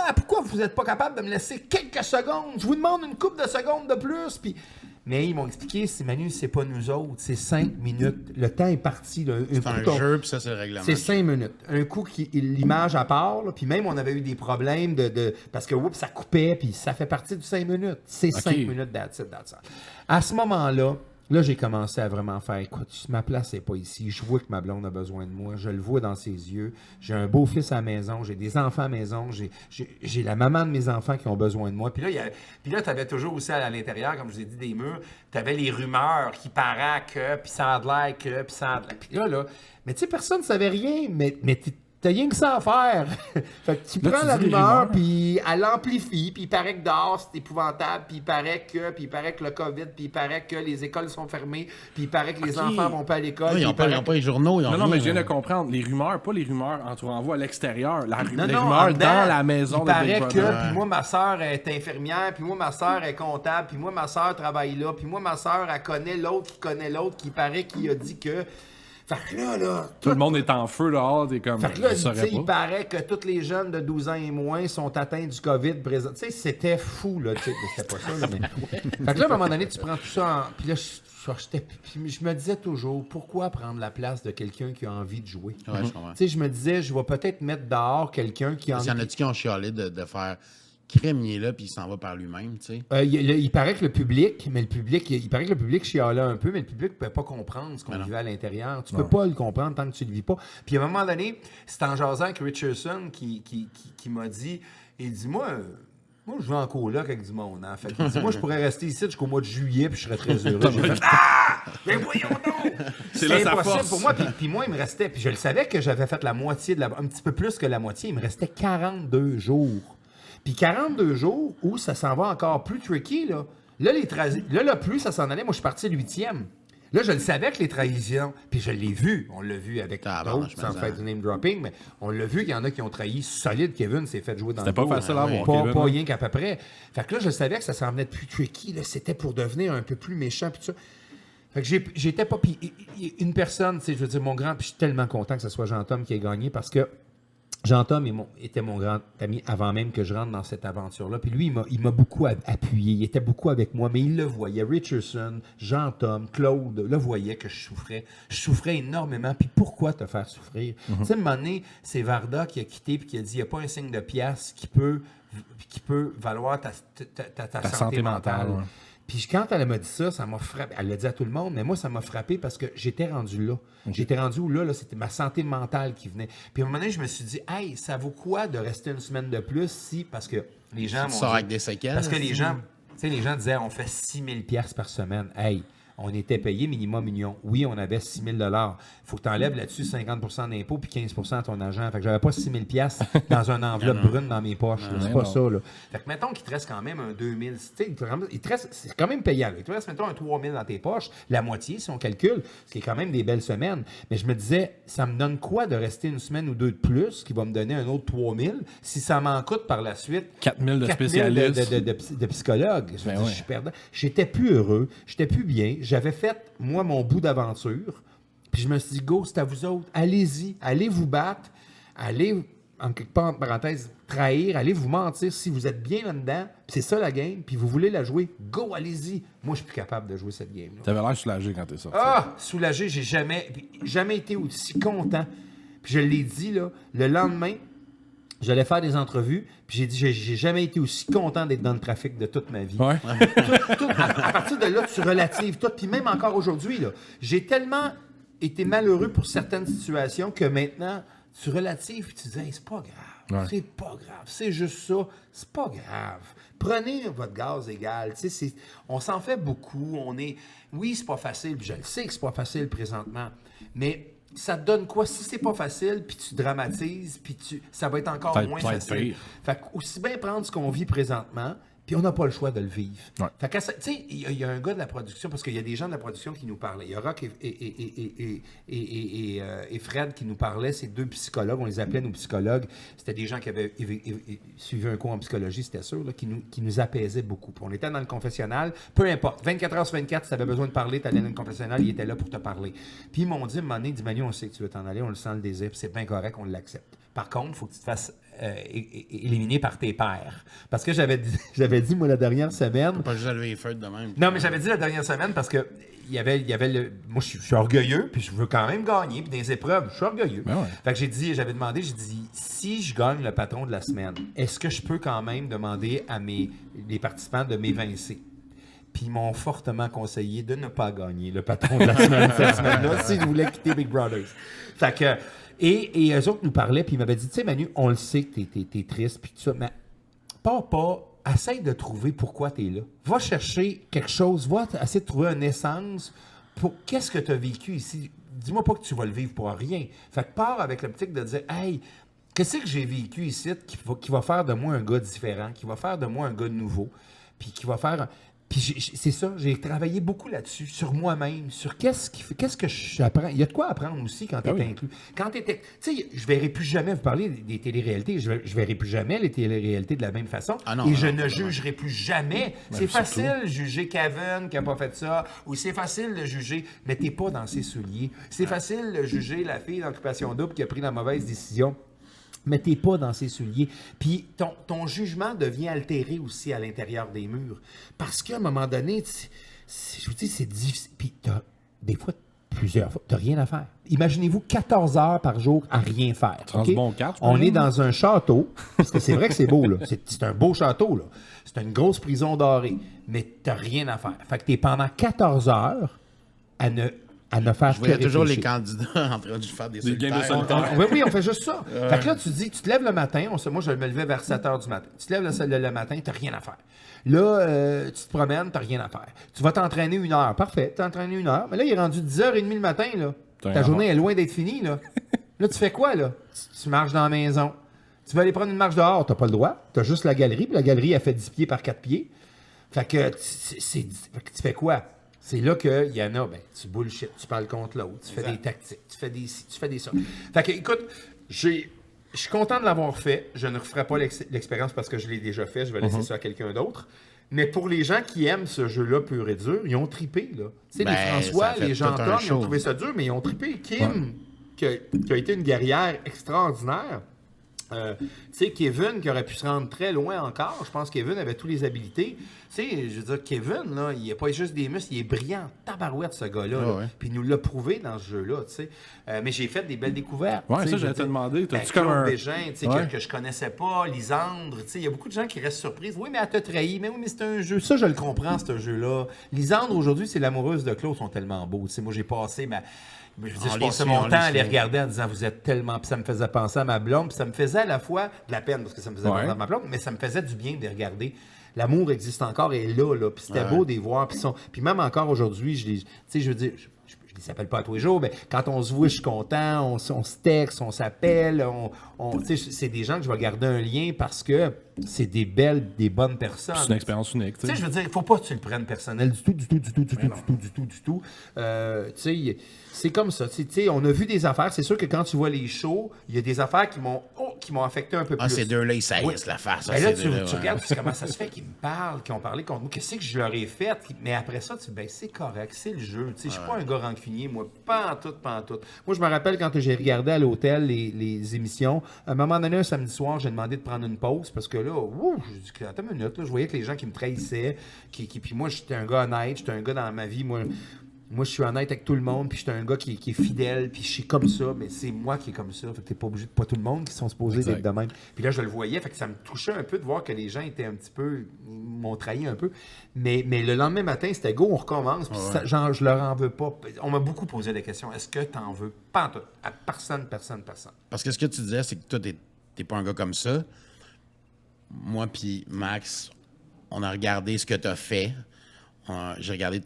vous n'êtes pas capable de me laisser quelques secondes? Je vous demande une couple de secondes de plus. Puis... Mais ils m'ont expliqué, Manu, c'est pas nous autres, c'est 5 minutes. Le temps est parti. Là, c'est un jeu, puis ça, c'est le règlement. C'est 5 minutes. Un coup, l'image à part, là, puis même on avait eu des problèmes parce que ça coupait, puis ça fait partie du 5 minutes. C'est 5 minutes that's it. À ce moment-là, Là, j'ai commencé à vraiment faire, écoute, ma place n'est pas ici. Je vois que ma blonde a besoin de moi. Je le vois dans ses yeux. J'ai un beau-fils à la maison. J'ai des enfants à la maison. J'ai la maman de mes enfants qui ont besoin de moi. Puis là, tu avais toujours aussi à l'intérieur, comme je vous ai dit, des murs. Tu avais les rumeurs qui paraient que, puis ça a de l'air que, puis ça a de l'air. Puis là, mais tu sais, personne ne savait rien. Mais t'as rien que ça à faire. Fait que tu prends la rumeur, puis elle amplifie, puis il paraît que dehors, c'est épouvantable, puis il paraît que le COVID, puis il paraît que les écoles sont fermées, puis il paraît que les enfants vont pas à l'école. Ils n'ont pas les journaux. Non, mais je viens de comprendre. Les rumeurs, pas les rumeurs entourant vous à l'extérieur. Les rumeurs dans la maison de Big Brother. Il paraît que, puis moi, ma soeur est infirmière, puis moi, ma soeur est comptable, puis moi, ma soeur travaille là, puis moi, ma soeur, elle connaît l'autre qui paraît qu'il a dit que... Fait que là... Tout le monde est en feu dehors, t'es comme... Fait que là, il paraît que tous les jeunes de 12 ans et moins sont atteints du COVID présent. Tu sais, c'était fou, là. C'était pas ça, là, mais... Fait que là, à un moment donné, tu prends tout ça en... Puis là, je me disais toujours, pourquoi prendre la place de quelqu'un qui a envie de jouer? Ouais, je comprends. Tu sais, je me disais, je vais peut-être mettre dehors quelqu'un qui a envie... Il y en a-tu qui ont chialé de faire... Crémier là, puis il s'en va par lui-même, tu sais. Il paraît que le public, il paraît que le public chialait un peu, mais le public ne pouvait pas comprendre ce qu'on vivait à l'intérieur. Tu peux pas le comprendre tant que tu le vis pas. Puis à un moment donné, c'est en jasant avec Richardson qui m'a dit, il dit, moi, je vais en coloc avec du monde. Hein. Fait qu'il dit, moi, je pourrais rester ici jusqu'au mois de juillet, puis je serais très heureux. J'ai fait, mais voyons donc! C'est impossible pour moi. Puis moi, il me restait, puis je le savais que j'avais fait la moitié, un petit peu plus que la moitié, il me restait 42 jours. Puis 42 jours où ça s'en va encore plus tricky, là. Là, plus ça s'en allait, moi, je suis parti 8e. Là, je le savais que les trahisons, puis je l'ai vu. On l'a vu avec d'autres, sans faire du name dropping, mais on l'a vu qu'il y en a qui ont trahi solide. Kevin s'est fait jouer dans le C'était pas facile à voir, pas rien qu'à peu près. Fait que là, je savais que ça s'en venait de plus tricky. Là. C'était pour devenir un peu plus méchant, puis tout ça. Fait que j'étais pas... Puis une personne, tu sais, je veux dire, mon grand... Puis je suis tellement content que ce soit Jean-Tom qui ait gagné, parce que Jean-Tom était mon grand ami avant même que je rentre dans cette aventure-là. Puis lui, il m'a beaucoup appuyé. Il était beaucoup avec moi, mais il le voyait. Richardson, Jean-Tom, Claude le voyaient que je souffrais. Je souffrais énormément. Puis pourquoi te faire souffrir? Tu sais, à un moment donné, c'est Varda qui a quitté puis qui a dit, il n'y a pas un signe de pièce qui peut valoir ta santé mentale. Ouais. Puis quand elle m'a dit ça m'a frappé. Elle l'a dit à tout le monde, mais moi, ça m'a frappé parce que j'étais rendu là. J'étais rendu où là, c'était ma santé mentale qui venait. Puis à un moment donné, je me suis dit, hey, ça vaut quoi de rester une semaine de plus si, parce que les gens m'ont dit, avec des séquelles. Parce que les gens disaient, on fait 6 000 $ par semaine. Hey, on était payé minimum million. Oui, on avait 6 000 $. Il faut que tu enlèves là-dessus 50 % d'impôts puis 15 % à ton agent. Fait que j'avais pas 6 000 $ dans une enveloppe brune dans mes poches. C'est pas ça. Là. Fait que mettons qu'il te reste quand même un 2 000. C'est quand même payable. Il te reste, mettons, un 3 000 dans tes poches. La moitié, si on calcule, ce qui est quand même des belles semaines. Mais je me disais, ça me donne quoi de rester une semaine ou deux de plus qui va me donner un autre 3 000 si ça m'en coûte par la suite 4 000 de spécialistes. de psychologue. Je suis perdant. J'étais plus heureux. J'étais plus bien. J'avais fait, moi, mon bout d'aventure. Puis je me suis dit, go, c'est à vous autres. Allez-y. Allez vous battre. Allez, en quelque part, en parenthèse, trahir. Allez vous mentir si vous êtes bien là-dedans. C'est ça la game. Puis vous voulez la jouer. Go, allez-y. Moi, je suis plus capable de jouer cette game-là. T'avais l'air soulagé quand t'es sorti. Ah! Soulagé. J'ai jamais été aussi content. Puis je l'ai dit, là, le lendemain, j'allais faire des entrevues, puis j'ai dit, j'ai jamais été aussi content d'être dans le trafic de toute ma vie. Ouais. À partir de là, tu relatives tout. Puis même encore aujourd'hui, là, j'ai tellement été malheureux pour certaines situations que maintenant, tu relatives et tu dis, hey, c'est pas grave. Ouais. C'est pas grave. C'est juste ça. C'est pas grave. Prenez votre gaz égal. On s'en fait beaucoup. Oui, c'est pas facile. Puis je le sais que c'est pas facile présentement. Mais ça te donne quoi? Si c'est pas facile, puis tu dramatises, puis ça va être encore moins facile. Fait qu'aussi bien prendre ce qu'on vit présentement, puis on n'a pas le choix de le vivre. Ouais. Fait que, tu sais, il y a un gars de la production, parce qu'il y a des gens de la production qui nous parlaient. Il y a Rock et Fred qui nous parlaient, ces deux psychologues, on les appelait nos psychologues. C'était des gens qui avaient suivi un cours en psychologie, c'était sûr, là, qui nous apaisaient beaucoup. Puis on était dans le confessionnal, peu importe, 24 heures sur 24, si tu avais besoin de parler, tu allais dans le confessionnal, il était là pour te parler. Puis ils m'ont dit, à un moment donné, Manu, on sait que tu veux t'en aller, on le sent le désir, puis c'est bien correct, on l'accepte. Par contre, il faut que tu te fasses éliminer par tes pairs. Parce que j'avais dit, moi, la dernière semaine... Pas juste lever les feuilles de même. Non, mais j'avais dit la dernière semaine parce que il y avait le... Moi, je suis orgueilleux, puis je veux quand même gagner, puis dans les épreuves, je suis orgueilleux. Ben ouais. Fait que j'avais demandé, si je gagne le patron de la semaine, est-ce que je peux quand même demander à les participants de m'évincer? Puis ils m'ont fortement conseillé de ne pas gagner le patron de la semaine cette semaine-là si je voulais quitter Big Brothers. Fait que, et eux autres nous parlaient, puis ils m'avaient dit, tu sais, Manu, on le sait que t'es triste, puis tout ça, mais pas, essaye de trouver pourquoi t'es là. Va chercher quelque chose, va essayer de trouver une essence pour qu'est-ce que tu as vécu ici. Dis-moi pas que tu vas le vivre pour rien. Fait que pars avec l'optique de dire, hey, qu'est-ce que j'ai vécu ici qui va faire de moi un gars différent, qui va faire de moi un gars nouveau, puis qui va faire... Puis c'est ça, j'ai travaillé beaucoup là-dessus, sur moi-même, sur qu'est-ce que j'apprends. Il y a de quoi apprendre aussi quand tu es inclus. Quand tu sais, je ne verrai plus jamais vous parler des téléréalités, je verrai plus jamais les téléréalités de la même façon. Je ne jugerai plus jamais. C'est facile de juger Kevin qui n'a pas fait ça, ou c'est facile de juger, mais tu n'es pas dans ses souliers. C'est facile de juger la fille d'Occupation Double qui a pris la mauvaise décision. Mais t'es pas dans ses souliers. Puis ton jugement devient altéré aussi à l'intérieur des murs. Parce qu'à un moment donné, je vous dis, c'est difficile. Puis des fois, plusieurs fois, t'as rien à faire. Imaginez-vous 14 heures par jour à rien faire. Okay? On est dans un château, parce que c'est vrai que c'est beau, là. C'est un beau château, là. C'est une grosse prison dorée. Mais t'as rien à faire. Fait que t'es pendant 14 heures à ne faire je voyais toujours les candidats en train de faire des solitaires. Oui, on fait juste ça. Fait que là, tu te lèves le matin. Moi, je me levais vers 7 h du matin. Tu te lèves le matin, tu n'as rien à faire. Là, tu te promènes, tu n'as rien à faire. Tu vas t'entraîner 1 heure. Parfait, tu t'entraînes 1 heure. Mais là, il est rendu 10h30 le matin. Là. Ta journée est loin d'être finie. Là, tu fais quoi? Là? Tu marches dans la maison. Tu vas aller prendre une marche dehors. Tu n'as pas le droit. Tu as juste la galerie. Puis la galerie, elle fait 10 pieds par 4 pieds. Fait que tu fais quoi? C'est là qu'il y en a, tu bullshit, tu parles contre l'autre, tu fais des tactiques, tu fais des ci, tu fais des ça. Fait que, écoute, je suis content de l'avoir fait. Je ne referai pas l'expérience parce que je l'ai déjà fait. Je vais laisser ça à quelqu'un d'autre. Mais pour les gens qui aiment ce jeu-là pur et dur, ils ont trippé, là. Tu sais, les François, les Jean-Tom, ils ont trouvé ça dur, mais ils ont trippé. Kim, qui a été une guerrière extraordinaire. Tu sais, Kevin, qui aurait pu se rendre très loin encore, je pense que Kevin avait toutes les habiletés. Tu sais, je veux dire, Kevin, là, il n'a pas juste des muscles, il est brillant, tabarouette, ce gars-là. Puis il nous l'a prouvé dans ce jeu-là, tu sais. Mais j'ai fait des belles découvertes. Ouais, ça, j'allais te demander. T'as-tu comme un... Bégin, tu sais, que je connaissais pas, Lisandre, tu sais, il y a beaucoup de gens qui restent surprises. Oui, mais elle t'a trahi. Mais oui, mais c'est un jeu. Ça, je le comprends, ce jeu-là. Lisandre, aujourd'hui, c'est l'amoureuse de Claude, ils sont tellement beaux. Tu sais, moi, j'ai passé je passais mon temps à les regarder en disant vous êtes tellement. Puis ça me faisait penser à ma blonde. Puis ça me faisait à la fois de la peine parce que ça me faisait penser à ma blonde, mais ça me faisait du bien de les regarder. L'amour existe encore et est là. Puis c'était beau de les voir. Puis même encore aujourd'hui, je veux dire. Je les appelle pas à tous les jours, mais quand on se voit, je suis content, on se texte, on s'appelle, c'est des gens que je vais garder un lien parce que c'est des bonnes personnes. C'est une expérience unique. Tu sais, je veux dire, il faut pas que tu le prennes personnel du tout. C'est comme ça. Tu sais, on a vu des affaires. C'est sûr que quand tu vois les shows, il y a des affaires qui m'ont affecté un peu plus. Ces deux-là, ils saillissent la face. Ben là, tu regardes comment ça se fait qu'ils me parlent, qu'ils ont parlé contre moi. Qu'est-ce que je leur ai fait? Mais après ça, c'est correct, c'est le jeu. Je suis pas un gars rancunier, moi. Pas en tout. Moi, je me rappelle quand j'ai regardé à l'hôtel les émissions, à un moment donné, un samedi soir, j'ai demandé de prendre une pause parce que là, j'ai dit, attends une minute, là, je voyais que les gens qui me trahissaient, puis moi, j'étais un gars honnête, j'étais un gars dans ma vie, moi, je suis honnête avec tout le monde, puis j'étais un gars qui est fidèle, puis je suis comme ça, mais c'est moi qui est comme ça. Fait que t'es pas obligé de pas tout le monde qui sont supposés d'être de même. Puis là, je le voyais, fait que ça me touchait un peu de voir que les gens étaient un petit peu, m'ont trahi un peu. Mais le lendemain matin, c'était go, on recommence, puis genre, je leur en veux pas. On m'a beaucoup posé des questions. Est-ce que t'en veux? Pas en tout. À personne. Parce que ce que tu disais, c'est que toi, t'es pas un gars comme ça. Moi puis Max, on a regardé ce que t'as fait. J'ai regardé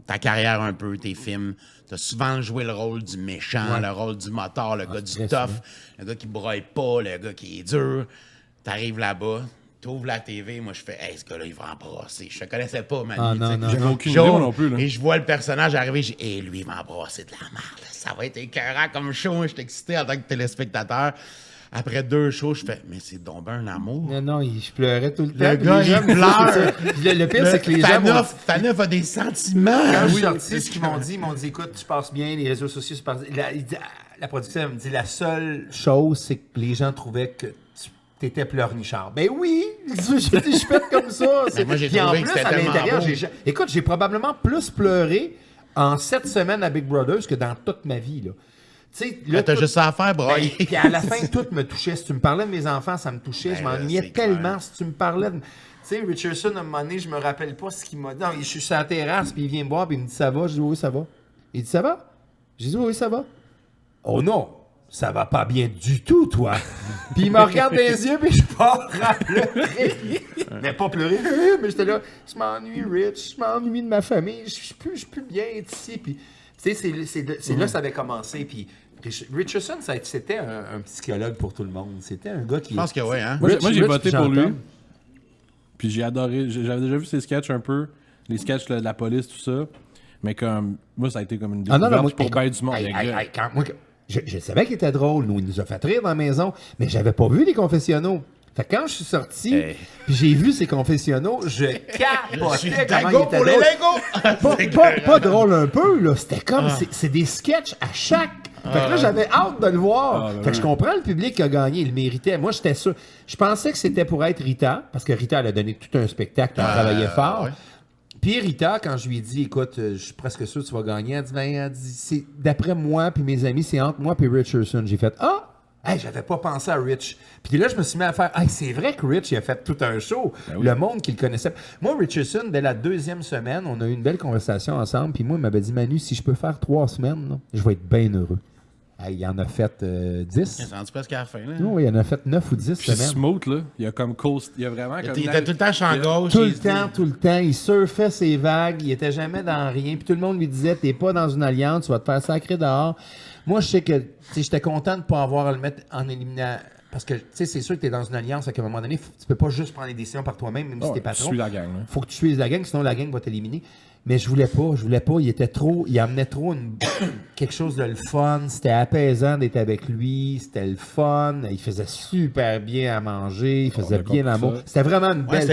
ta carrière un peu, tes films. Tu as souvent joué le rôle du méchant, le rôle du motard, le gars du tough, le gars qui broye pas, le gars qui est dur. Tu arrives là-bas, tu ouvres la TV, moi je fais « Hey, ce gars-là, il va embrasser. » Je te connaissais pas, Manu. J'avais aucune idée non plus. Là. Et je vois le personnage arriver, j'ai « Hey, lui, il va embrasser de la merde. Ça va être écœurant comme show. » Moi, je suis excité en tant que téléspectateur. Après 2 shows, je fais, mais c'est donc ben un amour. Non, je pleurais tout le temps. Le gars, il pleure. Le pire, c'est que les gens. Faneuf a des sentiments. Quand je suis sorti, ce qu'ils m'ont dit, écoute, tu passes bien, les réseaux sociaux se passent. La production me dit, la seule chose, c'est que les gens trouvaient que t'étais pleurnichard. Ben oui, je suis fait comme ça. Moi, j'ai Puis en trouvé plus, que c'était à l'intérieur, beau. écoute, j'ai probablement plus pleuré en 7 semaines à Big Brothers que dans toute ma vie, là. Là, t'as juste ça à faire, broyer. Puis à la fin, tout me touchait. Si tu me parlais de mes enfants, ça me touchait. Je m'ennuyais tellement. Si tu me parlais de... tu sais, Richardson, à un moment donné, je me rappelle pas ce qu'il m'a dit. Non, je suis sur la terrasse, puis il vient me voir, puis il me dit ça va. Je dis oui, ça va. Il dit ça va? J'ai dit oui, ça va. Oh non, ça va pas bien du tout, toi. Puis il me regarde dans les yeux, puis je pars à pleurer. Mais pas pleurer, mais j'étais là, je m'ennuie, Rich, je m'ennuie de ma famille, je suis plus bien être ici. Puis, tu sais, c'est là que ça avait commencé. Puis Richardson, c'était un psychologue pour tout le monde. C'était un gars qui... Je pense que oui, hein? Moi, j'ai voté pour lui. j'entends. Puis j'ai adoré. J'avais déjà vu ses sketchs un peu. Les sketchs de la police, tout ça. Mais comme. Moi, ça a été comme une découverte pour bien du monde. Je savais qu'il était drôle. Nous, il nous a fait rire dans la maison. Mais j'avais pas vu les confessionnaux. Fait que quand je suis sorti, puis j'ai vu ces confessionnaux, je capotais comment il était drôle. Pas drôle un peu, là. C'était comme... C'est des sketchs à chaque... Fait que là, j'avais hâte de le voir. Fait que je comprends le public qui a gagné, il le méritait. Moi, j'étais sûr. Je pensais que c'était pour être Rita, parce que Rita, elle a donné tout un spectacle, elle travaillait fort. Ouais. Puis Rita, quand je lui ai dit, écoute, je suis presque sûr que tu vas gagner, elle dit, c'est d'après moi puis mes amis, c'est entre moi puis Richardson. J'ai fait, hey, j'avais pas pensé à Rich. Puis là, je me suis mis à faire, hey, c'est vrai que Rich, il a fait tout un show. Le monde qui le connaissait. Moi, Richardson, dès la 2e semaine, on a eu une belle conversation ensemble. Puis moi, il m'avait dit, Manu, si je peux faire 3 semaines, là, je vais être bien heureux. Hey, il en a fait 10. C'est rendu presque à la fin, là. Non, il en a fait 9 ou 10 Puis semaines. Smooth, là. Il y a comme il y a vraiment comme. Il était tout le temps champ gauche. Tout le temps. Il surfait ses vagues. Il était jamais dans rien. Puis tout le monde lui disait, t'es pas dans une alliance, tu vas te faire sacrer dehors. Moi, je sais que j'étais content de ne pas avoir à le mettre en éliminant. Parce que, tu sais, c'est sûr que tu es dans une alliance, à un moment donné, tu peux pas juste prendre des décisions par toi-même, même si t'es patron. Tu suis la gang, là. Faut que tu suives la gang, sinon la gang va t'éliminer. Mais je voulais pas. Il amenait trop quelque chose de le fun. C'était apaisant d'être avec lui. C'était le fun. Il faisait super bien à manger. Il faisait bien l'amour. C'était vraiment une belle...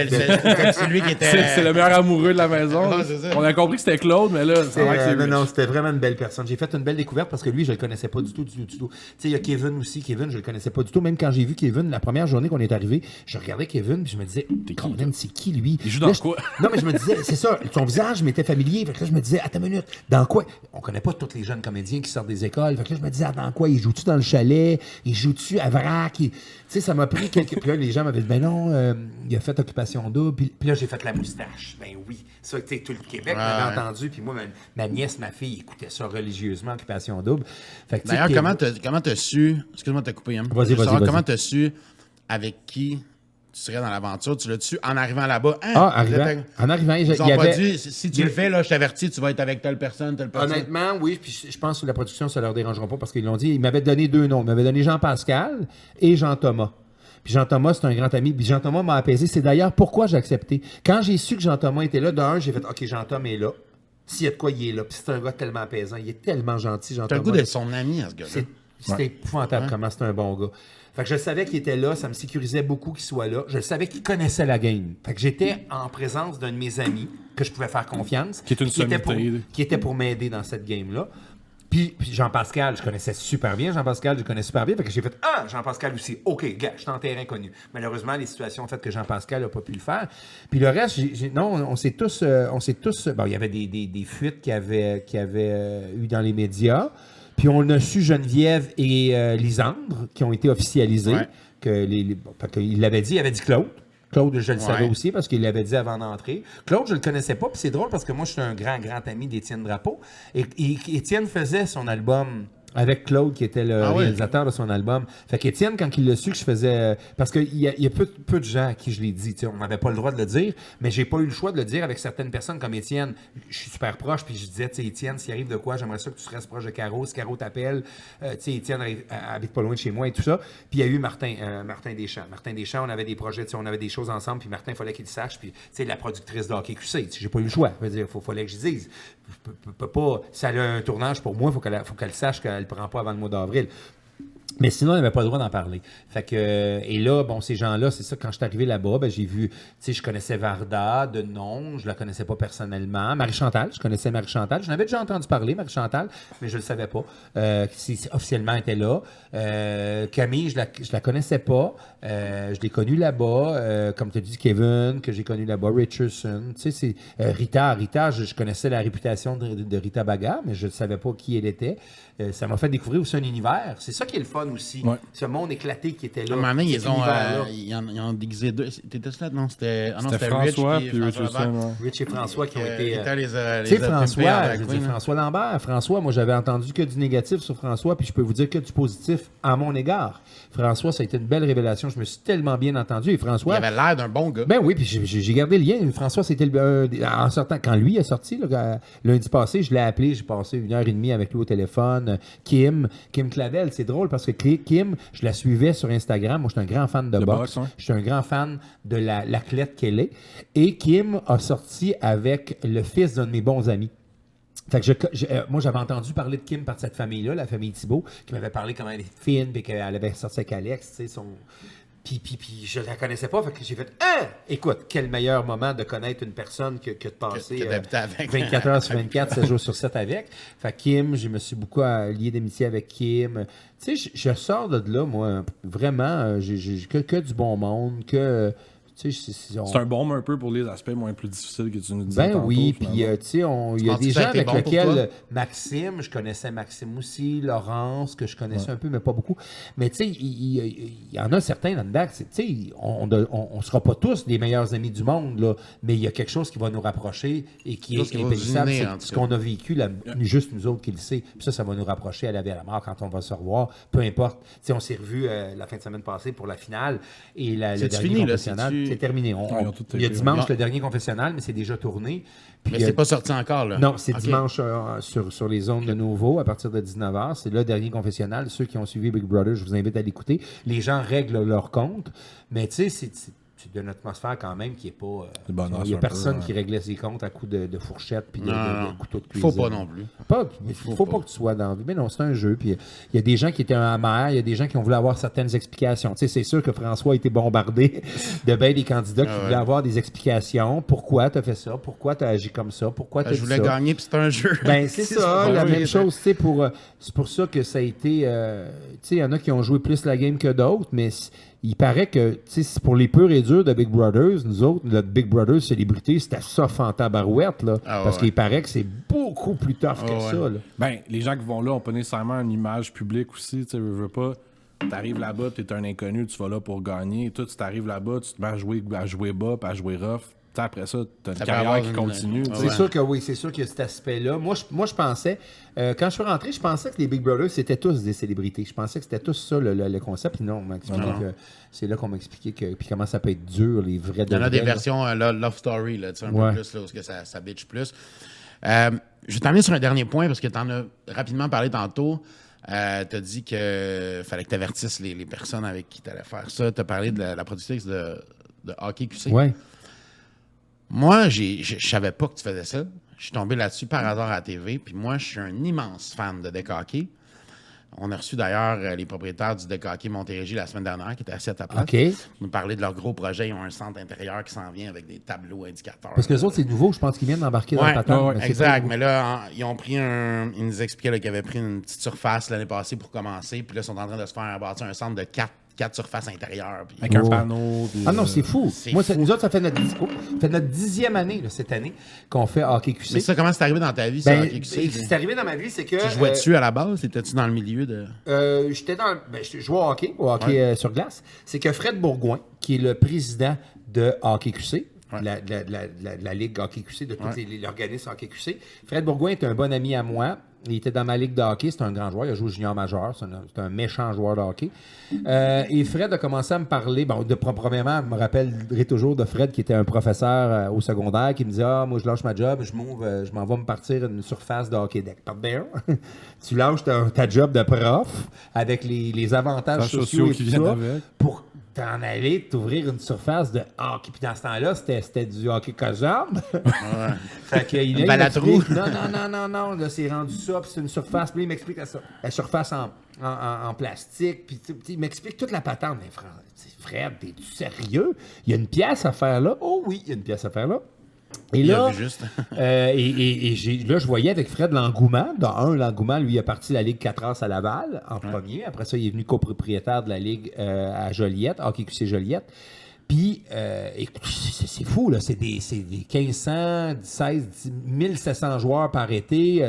C'est lui qui était... C'est le meilleur amoureux de la maison. Ouais, c'est ça. On a compris que c'était Claude, mais là, c'est vrai que c'est Rich. Non, c'était vraiment une belle personne. J'ai fait une belle découverte parce que lui, je le connaissais pas du tout. Tu sais, il y a Kevin aussi. Kevin, je le connaissais pas du tout. Même quand j'ai vu Kevin, la première journée qu'on est arrivé, je regardais Kevin puis je me disais, c'est qui lui? Il joue dans quoi? Non, mais je me disais, c'est ça, son visage m'était familier. Fait que là, je me disais, attends une minute, dans quoi? On connaît pas tous les jeunes comédiens qui sortent des écoles. Fait que là, je me disais, dans quoi? Il joue-tu dans le chalet? Il joue-tu à Vrac? Tu sais, ça m'a pris quelques... Puis là, les gens m'avaient dit, ben non, il a fait Occupation Double. Puis là, j'ai fait la moustache. Ben oui. Ça, tu sais, tout le Québec m'avait entendu. Puis moi, ma nièce, ma fille, écoutait ça religieusement, Occupation Double. Fait que, D'ailleurs, comment t'as su... Excuse-moi de te couper, Yann. Vas-y. Comment t'as su avec qui tu serais dans l'aventure? Tu l'as-tu en arrivant là-bas? En arrivant, ils ont pas dit, si tu le fais, là, je t'avertis, tu vas être avec telle personne. Honnêtement, oui. Puis je pense que la production, ça leur dérangera pas parce qu'ils l'ont dit. Ils m'avaient donné 2 noms. Ils m'avaient donné Jean-Pascal et Jean-Thomas. Puis Jean-Thomas, c'est un grand ami. Puis Jean-Thomas m'a apaisé. C'est d'ailleurs pourquoi j'ai accepté. Quand j'ai su que Jean-Thomas était là, d'un, j'ai fait OK, Jean-Thomas est là. S'il y a de quoi, il est là. Puis c'est un gars tellement apaisant. Il est tellement gentil, Jean-Thomas. T'as le goût d'être son ami, à ce gars-là. C'était épouvantable comment c'est un bon gars. Fait que je savais qu'il était là, ça me sécurisait beaucoup qu'il soit là. Je savais qu'il connaissait la game. Fait que j'étais en présence d'un de mes amis que je pouvais faire confiance. Qui est une sommité. Qui était pour m'aider dans cette game-là. Puis Jean-Pascal, je connaissais super bien. Jean-Pascal, je connais super bien. Fait que j'ai fait Jean-Pascal aussi. OK, gars, je suis en terrain connu. Malheureusement, les situations ont fait que Jean-Pascal n'a pas pu le faire. Puis le reste, on s'est tous. Bon, il y avait des fuites qu'il y avait eu dans les médias. Puis on a su Geneviève et Lisandre qui ont été officialisés. Il l'avait dit, il avait dit Claude. Claude, je le savais aussi parce qu'il l'avait dit avant d'entrer. Claude, je le connaissais pas, puis c'est drôle parce que moi, je suis un grand ami d'Étienne Drapeau. Et Étienne faisait son album avec Claude, qui était le réalisateur de son album. Fait qu'Étienne, quand il l'a su que je faisais... Parce qu'il y a peu de gens à qui je l'ai dit. On n'avait pas le droit de le dire, mais j'ai pas eu le choix de le dire avec certaines personnes comme Étienne. Je suis super proche, puis je disais, tu sais, Étienne, s'il arrive de quoi, j'aimerais ça que tu restes proche de Caro. Si Caro t'appelle, tu sais, Étienne habite pas loin de chez moi et tout ça. Puis il y a eu Martin Deschamps. Martin Deschamps, on avait des projets, on avait des choses ensemble, puis Martin, il fallait qu'il le sache. Puis, tu sais, la productrice de Hockey QC, j'ai pas eu le choix. Je veux dire, fallait que je dise. Je peux pas... Si elle a un tournage pour moi, faut qu'elle sache qu'elle le prend pas avant le mois d'avril. Mais sinon, elle n'avait pas le droit d'en parler. Fait que, et là, bon, ces gens-là, c'est ça, quand je suis arrivé là-bas, ben, j'ai vu, tu sais, je connaissais Varda de nom, je la connaissais pas personnellement. Marie-Chantal, je connaissais Marie-Chantal. J'en avais déjà entendu parler, Marie-Chantal, mais je le savais pas. Officiellement, elle était là. Camille, je la connaissais pas. Je l'ai connue là-bas. Comme tu as dit, Kevin, que j'ai connu là-bas, Richardson. Tu sais, c'est Rita. Rita, je connaissais la réputation de Rita Baga, mais je ne savais pas qui elle était. Ça m'a fait découvrir aussi un univers. C'est ça qui est le fun aussi. Ouais. Ce monde éclaté qui était là. À un moment donné, cet univers-là. ils ont déguisé deux. T'étais là? Non, c'était François Rich puis François Richardson. Lambert. Ouais. Rich et François qui ont été... Qui étaient les Tu sais, pimpés en François, drag je veux queen, dire, hein. François Lambert, François, moi, j'avais entendu que du négatif sur François, puis je peux vous dire que du positif à mon égard. François, ça a été une belle révélation. Je me suis tellement bien entendu. Et Il François... avait l'air d'un bon gars. Ben oui, puis j'ai gardé le lien. François, c'était en sortant, quand lui est sorti, là, lundi passé, je l'ai appelé, j'ai passé 1h30 avec lui au téléphone. Kim Clavel, c'est drôle parce que Kim, je la suivais sur Instagram. Moi, je suis un grand fan de boxe. Ouais. Je suis un grand fan de l'athlète qu'elle est. Et Kim a sorti avec le fils d'un de mes bons amis. Fait que moi, j'avais entendu parler de Kim par cette famille-là, la famille Thibault, qui m'avait parlé comment elle est fine, puis qu'elle avait sorti avec Alex, tu sais, Puis je la connaissais pas, fait que j'ai fait écoute, quel meilleur moment de connaître une personne que de passer Que d'habiter avec. 24 heures sur 24, 7 jours sur 7 avec. Fait que Kim, je me suis beaucoup lié d'amitié avec Kim. Tu sais, je sors de là, moi, vraiment, j'ai que du bon monde, que... C'est un baume un peu pour les aspects moins plus difficiles que tu nous disais. Ben tantôt, oui, puis finalement. tu sais, il y a penses des que ça a gens été avec bon pour toi? lesquels Maxime, je connaissais Maxime aussi, Laurence, que je connaissais un peu, mais pas beaucoup. Mais tu sais, il y en a certains là-dedans, tu sais, on sera pas tous les meilleurs amis du monde, là, mais il y a quelque chose qui va nous rapprocher et qui Quelque chose est qui va impérissable. vous unir, C'est en tout ce cas. qu'on a vécu, juste nous autres qui le sait. Puis ça va nous rapprocher à la vie à la mort quand on va se revoir, peu importe. Tu sais, on s'est revus la fin de semaine passée pour la finale et le C'est-tu dernier fini, là? confessionnal. C'est-tu- C'est terminé. ils ont tout Il y a été, dimanche ouais. le dernier confessionnal, mais c'est déjà tourné. Puis, Mais c'est pas sorti encore, là. non, c'est Ok. dimanche sur les ondes de Nouveau à partir de 19h. C'est le dernier confessionnal. Ceux qui ont suivi Big Brother, je vous invite à l'écouter. Les gens règlent leur compte, mais tu sais, c'est d'une atmosphère quand même qui est pas... C'est bonheur, il n'y a un peu, personne ouais. qui réglait ses comptes à coups de fourchette puis de Non, couteau de cuisine. faut pas non plus. Il faut pas que tu sois dans la vie. Mais non, c'est un jeu. Puis il y a des gens qui étaient amers, il y a des gens qui ont voulu avoir certaines explications. Tu sais, c'est sûr que François a été bombardé de bien des candidats qui voulaient avoir des explications. Pourquoi tu as fait ça? Pourquoi tu as agi comme ça? Pourquoi tu as Je dit voulais ça? gagner, puis c'est un jeu. Ben, c'est ça, la Oui, même chose. Tu sais, c'est pour ça que ça a été... tu sais, il y en a qui ont joué plus la game que d'autres, mais il paraît que, tu sais, c'est pour les purs et durs de Big Brothers, nous autres, notre Big Brothers célébrité, c'était ça, fantabarouette, là. Ah ouais, parce ouais. qu'il paraît que c'est beaucoup plus tough que ouais. ça, là. Ben, les gens qui vont là ont pas nécessairement une image publique aussi. Tu sais, veux pas. T'arrives là-bas, t'es un inconnu, tu vas là pour gagner. Toi, tu t'arrives là-bas, tu te mets à jouer bas, puis à jouer rough. Tu sais, après ça, t'as une Ça peut carrière avoir qui une- continue. tu sais. C'est sûr que oui, c'est sûr qu'il y a cet aspect-là. Moi, je pensais, quand je suis rentré, je pensais que les Big Brothers, c'était tous des célébrités. Je pensais que c'était tous ça, le concept. Puis non, on m'a expliqué que c'est là qu'on m'a expliqué que, puis comment ça peut être dur, les vrais Il y en a des vrais, là. versions Love Story, là, tu sais, un Ouais. peu plus, là, où que ça bitch plus. Je vais t'amener sur un dernier point, parce que tu en as rapidement parlé tantôt. Tu as dit qu'il fallait que tu avertisses les personnes avec qui tu allais faire ça. Tu as parlé de la productrice de Hockey QC. Ouais. Moi, je savais pas que tu faisais ça. Je suis tombé là-dessus par hasard à la TV. Puis moi, je suis un immense fan de deck hockey. On a reçu d'ailleurs les propriétaires du deck hockey Montérégie la semaine dernière, qui étaient assis à ta place. OK. Nous parler de leur gros projet. Ils ont un centre intérieur qui s'en vient avec des tableaux indicateurs. Parce que les autres, c'est nouveau, je pense qu'ils viennent d'embarquer dans Ouais, le patente. ouais, mais c'est exact. pas- Mais là, ils ont pris ils nous expliquaient là, qu'ils avaient pris une petite surface l'année passée pour commencer. Puis là, ils sont en train de se faire bâtir un centre de 4 surfaces intérieures. Puis- Avec un Ouais. panneau. puis, Ah non, c'est fou. c'est Moi, fou. nous autres, ça fait notre 10e année, là, cette année, qu'on fait Hockey QC. Mais ça, comment c'est arrivé dans ta vie, ça, Ben, Hockey QC? c'est arrivé dans ma vie, c'est que... Tu jouais dessus à la base? Étais-tu dans le milieu de... J'étais je jouais au hockey sur glace. C'est que Fred Bourgoin, qui est le président de Hockey QC, la Ligue Hockey QC, de tous l'organisme Hockey QC, Fred Bourgoin est un bon ami à moi. Il était dans ma ligue de hockey, c'est un grand joueur, il a joué au junior majeur, c'est un méchant joueur de hockey. Et Fred a commencé à me parler, premièrement, je me rappellerai toujours de Fred qui était un professeur au secondaire qui me disait « Ah, moi je lâche ma job, je m'en vais me partir une surface de hockey deck. » Pardon? Tu lâches ta job de prof avec les avantages sociaux et qui tout viennent ça avec. pour t'en aller t'ouvrir une surface de hockey. Puis dans ce temps-là, c'était du hockey cosum. Fait que il Balatrou. m'explique, non, là, c'est rendu ça, puis c'est une surface. Puis là, il m'explique la surface en plastique, puis il m'explique toute la patente. Mais Fred, t'es-tu sérieux? Il y a une pièce à faire là? Oh oui, il y a une pièce à faire là. Et Il a là, vu juste. là, je voyais avec Fred l'engouement. L'engouement, lui, il a parti de la Ligue 4As à Laval en premier. Après ça, il est venu copropriétaire de la Ligue à Joliette, Hockey QC Joliette. Puis, écoute, c'est fou, là. C'est des 1500, 16, 1700 joueurs par été.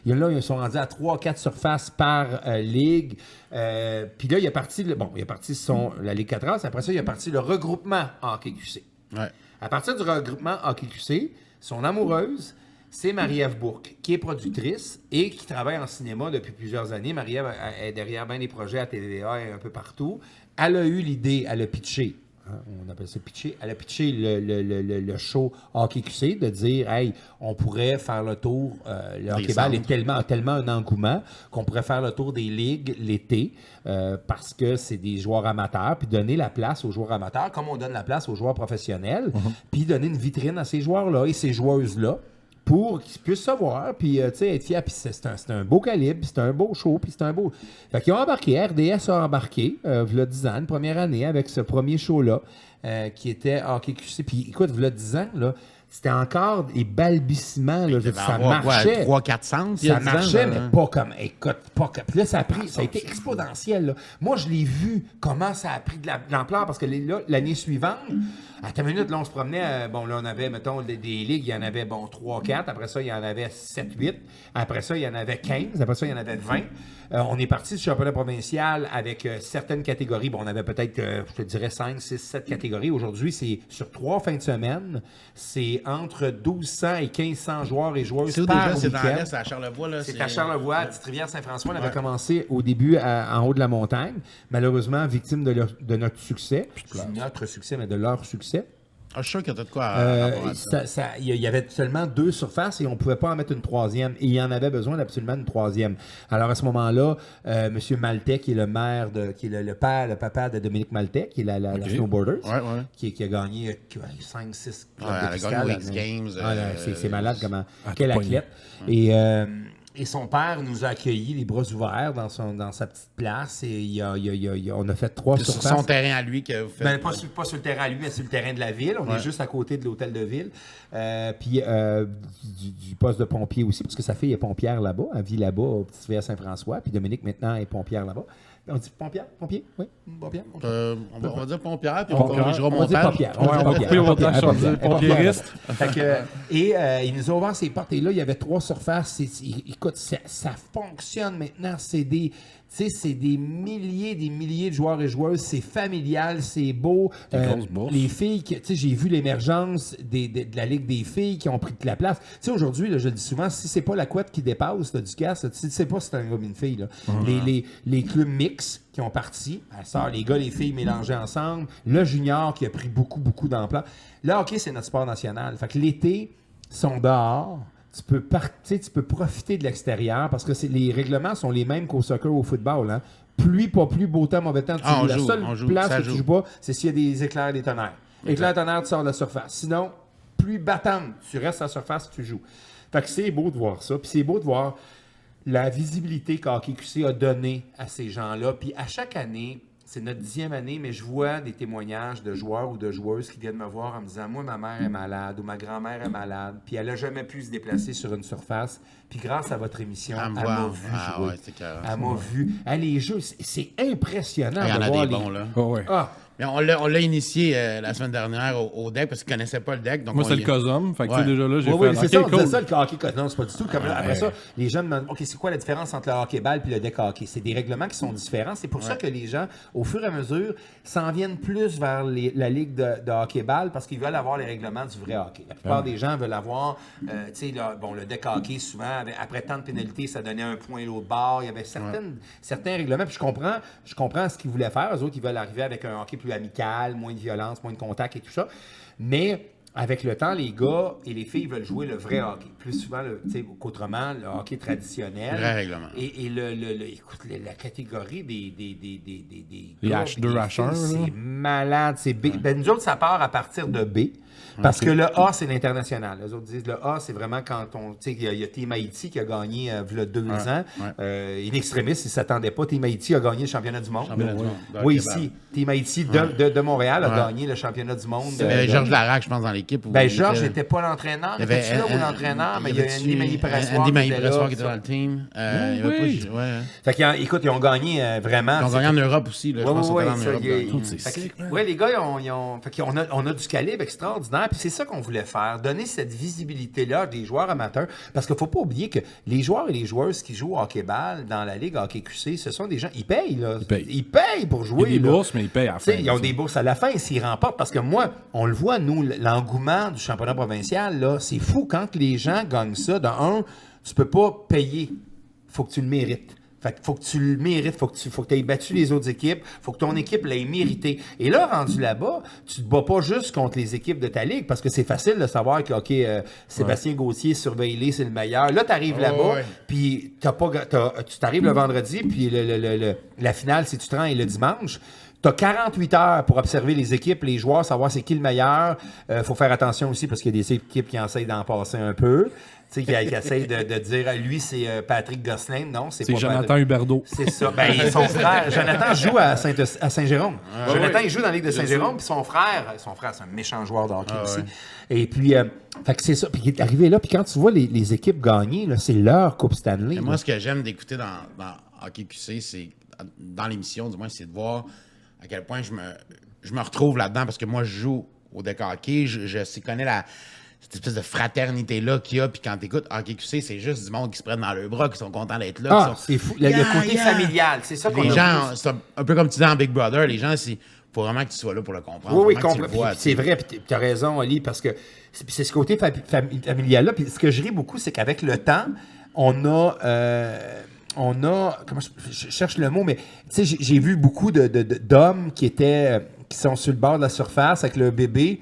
Là, ils sont rendus à 3-4 surfaces par ligue. Puis là, il y a parti la Ligue 4A. Après ça, il y a parti le regroupement Hockey QC. Ouais. À partir du regroupement Hockey QC, son amoureuse, c'est Marie-Ève Bourque, qui est productrice et qui travaille en cinéma depuis plusieurs années. Marie-Ève est derrière bien des projets à TVA et un peu partout. Elle a eu l'idée, elle a pitché. On appelle ça pitcher. Elle a pitché le show Hockey QC de dire, hey, on pourrait faire le tour. Le hockey-ball a tellement un engouement qu'on pourrait faire le tour des ligues l'été parce que c'est des joueurs amateurs, puis donner la place aux joueurs amateurs comme on donne la place aux joueurs professionnels, puis donner une vitrine à ces joueurs-là et ces joueuses-là pour qu'ils puissent savoir, puis être fiers. Puis c'est un beau calibre, puis c'est un beau show, puis c'est un beau... Fait qu'ils ont embarqué, RDS a embarqué, v'là 10 ans, une première année, avec ce premier show-là, qui était Hockey QC. Puis écoute, v'là 10 ans, là, c'était encore des balbutiements, là, ça marchait. 300-400, ça marchait, mais pas comme... Écoute, pas comme... Puis là, ça a été exponentiel, là. Moi, je l'ai vu, comment ça a pris de l'ampleur, parce que là, l'année suivante... À ta minute, là, on se promenait, là, on avait, mettons, des ligues, il y en avait, 3-4. Après ça, il y en avait 7-8. Après ça, il y en avait 15. Après ça, il y en avait 20. On est parti du championnat provincial avec certaines catégories. On avait peut-être, je te dirais, 5, 6, 7 catégories. Aujourd'hui, c'est sur 3 fins de semaine. C'est entre 1200 et 1500 joueurs et joueuses c'est par déjà, c'est dans week-end. l'Est, c'est à Charlevoix. Là, C'est à Charlevoix, à Petite-Rivière-Saint-François. On avait commencé au début en haut de la montagne. Malheureusement, victime de notre succès. Notre succès, mais de leur succès. Ah, je suis sûr qu'il y a de quoi à il y avait seulement 2 surfaces et on ne pouvait pas en mettre une troisième. Et il y en avait besoin d'absolument une troisième. Alors à ce moment-là, M. Maltais, qui est le maire, qui est le papa de Dominique Maltais, qui est la snowboarder, qui a gagné 5-6 clubs de fiscal. X Games. C'est malade comment. Quel athlète. Et son père nous a accueillis les bras ouverts dans sa petite place et on a fait 3 surfaces. C'est sur son terrain à lui que vous faites. Pas sur le terrain à lui, mais sur le terrain de la ville. On est juste à côté de l'hôtel de ville. Puis du poste de pompier aussi, parce que sa fille est pompière là-bas. Elle vit là-bas au Petite-Rivière-Saint-François. Puis Dominique, maintenant, est pompière là-bas. On dit pompière? Pompier? Oui? Pompière? On va dire pompière, puis on corrigera mon montage. Pompiériste. Et il nous a ouvert ses portes. Et là, il y avait 3 surfaces. Écoute, ça fonctionne maintenant. C'est des milliers de joueurs et joueuses. C'est familial, c'est beau. Les filles, j'ai vu l'émergence de la Ligue des filles qui ont pris de la place. Tu sais, aujourd'hui, là, je le dis souvent, si c'est pas la couette qui dépasse là, du casque, tu sais pas si c'est un gars ou une fille. Là. Les clubs mixtes qui ont parti, les gars, les filles mélangés ensemble, le junior qui a pris beaucoup d'ampleur. Le hockey, c'est notre sport national. Fait que l'été, ils sont dehors. Tu peux profiter de l'extérieur parce que les règlements sont les mêmes qu'au soccer ou au football. Hein. Pluie, pas pluie, beau temps, mauvais temps. La seule place où tu joues pas, c'est s'il y a des éclairs et des tonnerres. Éclairs et tonnerres, tu sors de la surface. Sinon, pluie battante, tu restes à la surface, tu joues. Fait que c'est beau de voir ça. Puis c'est beau de voir la visibilité qu'Hockey QC a donnée à ces gens-là. Puis à chaque année, c'est notre 10e année, mais je vois des témoignages de joueurs ou de joueuses qui viennent me voir en me disant « Moi, ma mère est malade » ou « Ma grand-mère est malade », puis elle n'a jamais pu se déplacer sur une surface. Puis grâce à votre émission, elle m'a vu jouer. Elle m'a vu. Les jeux, c'est impressionnant de voir des bons, là. Mais on l'a initié la semaine dernière au deck parce qu'il ne connaissait pas le deck. Donc moi, c'est le COSOM. Fait que déjà là, j'ai fait... c'est ça, on disait ça, le hockey COSOM. Non, c'est pas du tout. Comme après ça, les gens me demandent, OK, c'est quoi la différence entre le hockey-ball et le deck hockey? C'est des règlements qui sont différents. C'est pour ça que les gens, au fur et à mesure, s'en viennent plus vers la ligue de hockey-ball parce qu'ils veulent avoir les règlements du vrai hockey. La plupart des gens veulent avoir, le deck hockey, souvent, après tant de pénalités, ça donnait un point l'autre bord. Il y avait certains règlements. Puis je comprends ce qu'ils voulaient faire. Eux autres, ils veulent arriver avec un hockey plus amical, moins de violence, moins de contact et tout ça. Mais avec le temps, les gars et les filles veulent jouer le vrai hockey. Plus souvent qu'autrement, le hockey traditionnel. Vrai règlement. Et écoute, la catégorie des les H2, H1, c'est malade. C'est B. Nous autres, ça part à partir de B. Parce que le A, c'est l'international. Les autres disent le A, c'est vraiment quand on... Tu sais, il y a Team Haïti qui a gagné il y a 2 ans. In extremis, ils ne s'attendaient pas. Team Haïti a gagné le championnat du monde. Oui, ici. Team Haïti de Montréal a gagné le championnat du monde. Georges Larac, je pense, dans l'équipe. l'équipe? Ben, Georges n'était pas l'entraîneur. Il y avait Était-tu là ou l'entraîneur? Mais il y a Andy Mailly-Pressoir. Andy qui était Mailly-Pressoir là, qui était ça. dans le team. Il y avait pas... Ouais. Fait qu'écoute, ils ont gagné vraiment. Ils ont gagné en Europe aussi. Là, je pense qu'ils sont allés en Europe. Oui, les gars, on a du calibre extraordinaire. Puis c'est ça qu'on voulait faire. Donner cette visibilité-là à des joueurs amateurs. Parce qu'il ne faut pas oublier que les joueurs et les joueuses qui jouent au hockey-ball dans la Ligue Hockey QC, ce sont des gens... Ils payent, là. Ils payent pour jouer. Il y a des là. bourses, mais ils payent à la fin. Ils ont des bourses à la fin s'ils remportent. Parce que moi, on le voit, nous, l'engouement du championnat provincial, là, c'est fou. Quand les gens gagnent ça, de un, tu peux pas payer. Faut que tu le mérites. Fait que faut que tu le mérites, faut que tu aies battu les autres équipes, faut que ton équipe l'ait mérité. Et là, rendu là-bas, tu te bats pas juste contre les équipes de ta ligue, parce que c'est facile de savoir que, OK, Sébastien Gauthier, surveillé, c'est le meilleur. Là, tu arrives là-bas, puis tu t'arrives le vendredi, puis la finale, c'est tu te rends et le dimanche. Tu as 48 heures pour observer les équipes, les joueurs, savoir c'est qui le meilleur. Faut faire attention aussi parce qu'il y a des équipes qui essayent d'en passer un peu. Tu sais, qui essayent de dire lui, c'est Patrick Gosselin. Non, c'est pas Jonathan Patrick. Huberdeau. C'est ça. Ben, son frère, Jonathan joue à Saint-Jérôme. Jonathan, il joue dans la Ligue de Saint-Jérôme, puis son frère, c'est un méchant joueur de hockey aussi. Et puis, fait que c'est ça. Puis il est arrivé là, puis quand tu vois les équipes gagner, là, c'est leur Coupe Stanley. Et moi, ce que j'aime d'écouter dans Hockey QC, c'est dans l'émission, du moins, c'est de voir à quel point je me retrouve là-dedans parce que moi, je joue au deck hockey, je connais cette espèce de fraternité-là qu'il y a, puis quand t'écoutes Hockey QC, c'est juste du monde qui se prennent dans leurs bras, qui sont contents d'être là. Ah, c'est fou. Le côté familial, c'est ça qu'on Les a gens, c'est un peu comme tu dis en Big Brother, les gens, il faut vraiment que tu sois là pour le comprendre. Oui, complètement. C'est vrai, puis tu as raison, Oli, parce que c'est ce côté familial-là. Puis ce que je ris beaucoup, c'est qu'avec le temps, on a comment je cherche le mot, mais tu sais, j'ai vu beaucoup d'hommes qui sont sur le bord de la surface avec le bébé.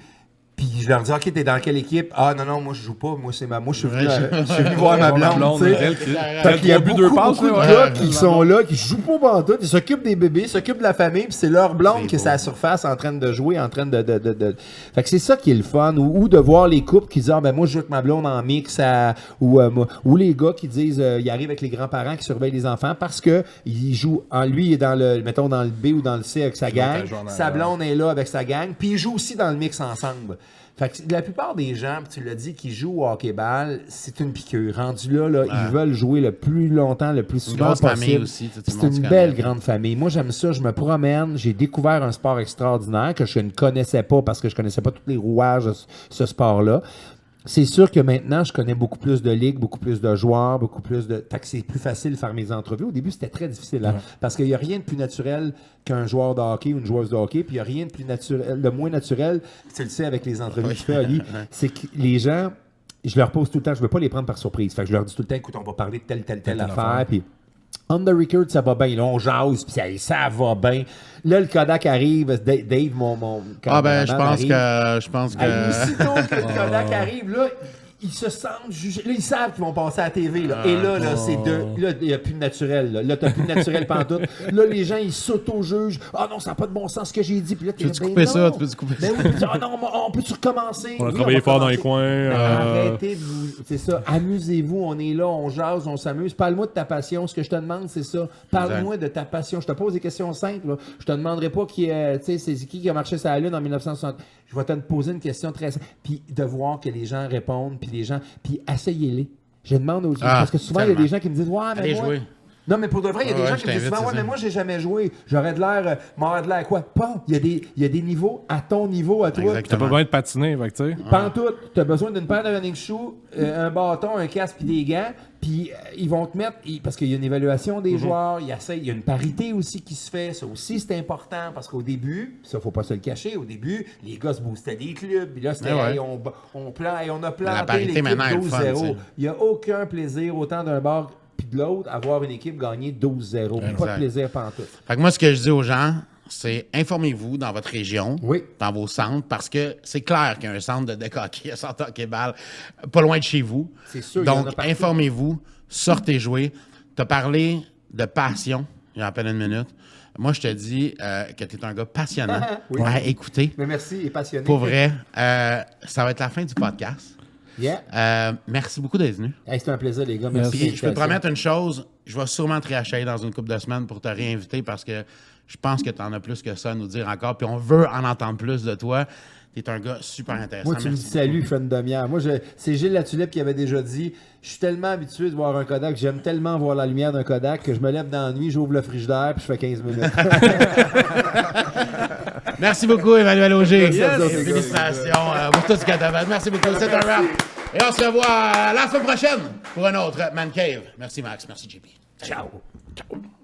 Puis je leur dis, OK, t'es dans quelle équipe? Ah non, moi je joue pas. Moi, je suis venu voir ma blonde. Tu sais. Fait qu'il y a beaucoup de gars qui sont là, qui jouent pas pantoute, ils s'occupent des bébés, s'occupent de la famille, puis c'est leur blonde qui est à la surface en train de jouer, en train de... Fait que c'est ça qui est le fun. Ou de voir les couples qui disent, ah ben moi je joue avec ma blonde en mix, ou les gars qui disent, ils arrivent avec les grands-parents qui surveillent les enfants parce que ils jouent, lui il est dans le B ou dans le C avec sa gang, sa blonde est là avec sa gang, puis ils jouent aussi dans le mix ensemble. Fait que la plupart des gens, tu l'as dit, qui jouent au hockey-ball, c'est une piqûre. Rendu là, ils veulent jouer le plus longtemps, le plus souvent possible. Famille aussi. C'est une belle grande famille. Moi, j'aime ça. Je me promène. J'ai découvert un sport extraordinaire que je ne connaissais pas parce que je ne connaissais pas tous les rouages de ce sport-là. C'est sûr que maintenant, je connais beaucoup plus de ligues, beaucoup plus de joueurs, beaucoup plus de... Fait que c'est plus facile de faire mes entrevues. Au début, c'était très difficile, hein, parce qu'il n'y a rien de plus naturel qu'un joueur de hockey ou une joueuse de hockey, puis il n'y a rien de plus naturel, de moins naturel, tu le sais avec les entrevues que tu fais, Ali, c'est que les gens, je leur pose tout le temps, je ne veux pas les prendre par surprise. Fait que je leur dis tout le temps, écoute, on va parler de telle affaire, puis... On the record, ça va bien. Là, on jase, puis ça va bien. Là, le Kodak arrive. Dave, mon je pense que... Aussitôt que le Kodak arrive, là, ils se sentent jugés. Là, ils savent qu'ils vont passer à la TV. Là. Et là, là, il n'y a plus de naturel. Là, tu n'as plus de naturel pantoute. Là, les gens, ils s'auto-jugent. Ah non, ça n'a pas de bon sens ce que j'ai dit. Puis là, tu peux-tu couper ça? Tu peux-tu couper ça? Ah non, on peut-tu recommencer? On a travaillé fort dans les coins. Arrêtez de vous... C'est ça. Amusez-vous. On est là, on jase, on s'amuse. Parle-moi de ta passion. Ce que je te demande, c'est ça. Parle-moi de ta passion. Je te pose des questions simples. Là. Je te demanderai pas c'est qui a marché sur la Lune en 1960. Je vais te poser une question très simple. Puis de voir que les gens répondent, puis essayez-les. Je demande aux gens, parce que souvent, il y a des gens qui me disent, ouais, mais allez moi... jouer. Non, mais pour de vrai, il y a des gens qui me disent souvent, ouais, mais moi, j'ai jamais joué. J'aurais de l'air, m'aurais de l'air quoi? Pas. Il y a des niveaux à ton niveau, à toi. T'as pas besoin de patiner, fait que tu sais. Pantoute, t'as besoin d'une paire de running shoes, un bâton, un casque puis des gants. Puis ils vont te mettre, parce qu'il y a une évaluation des joueurs, il y a une parité aussi qui se fait. Ça aussi, c'est important parce qu'au début, ça, faut pas se le cacher, au début, les gars se boostaient des clubs. Puis là, c'était, on a planté l'équipe 12-0. Il n'y a aucun plaisir, autant d'un bar puis de l'autre, avoir une équipe gagnée 12-0. Pas de plaisir pantoute. Fait que moi, ce que je dis aux gens, c'est informez-vous dans votre région, oui, dans vos centres, parce que c'est clair qu'il y a un centre de deck hockey, un centre de hockey-ball pas loin de chez vous. C'est sûr. Donc, informez-vous, sortez jouer. Tu as parlé de passion il y a à peine une minute. Moi, je te dis que tu es un gars passionnant à écouter. Mais merci et passionné. Pour vrai, ça va être la fin du podcast. Yeah. Merci beaucoup d'être venu. Hey, c'était un plaisir, les gars. Merci. Puis, je peux te promettre une chose, je vais sûrement te réacheter dans une couple de semaines pour te réinviter parce que Je pense que tu en as plus que ça à nous dire encore, puis on veut en entendre plus de toi. Tu es un gars super intéressant. Moi, tu me dis salut, je fais une demi-heure. Moi, c'est Gilles Latulippe qui avait déjà dit je suis tellement habitué de voir un Kodak, j'aime tellement voir la lumière d'un Kodak que je me lève dans la nuit, j'ouvre le frigidaire puis je fais 15 minutes. Merci beaucoup, Emmanuel Auger. Yes. Félicitations pour tout ce que tu as fait. Merci beaucoup. C'est un wrap. Et on se revoit la semaine prochaine pour un autre Man Cave. Merci, Max. Merci, JP. Ciao. Ciao.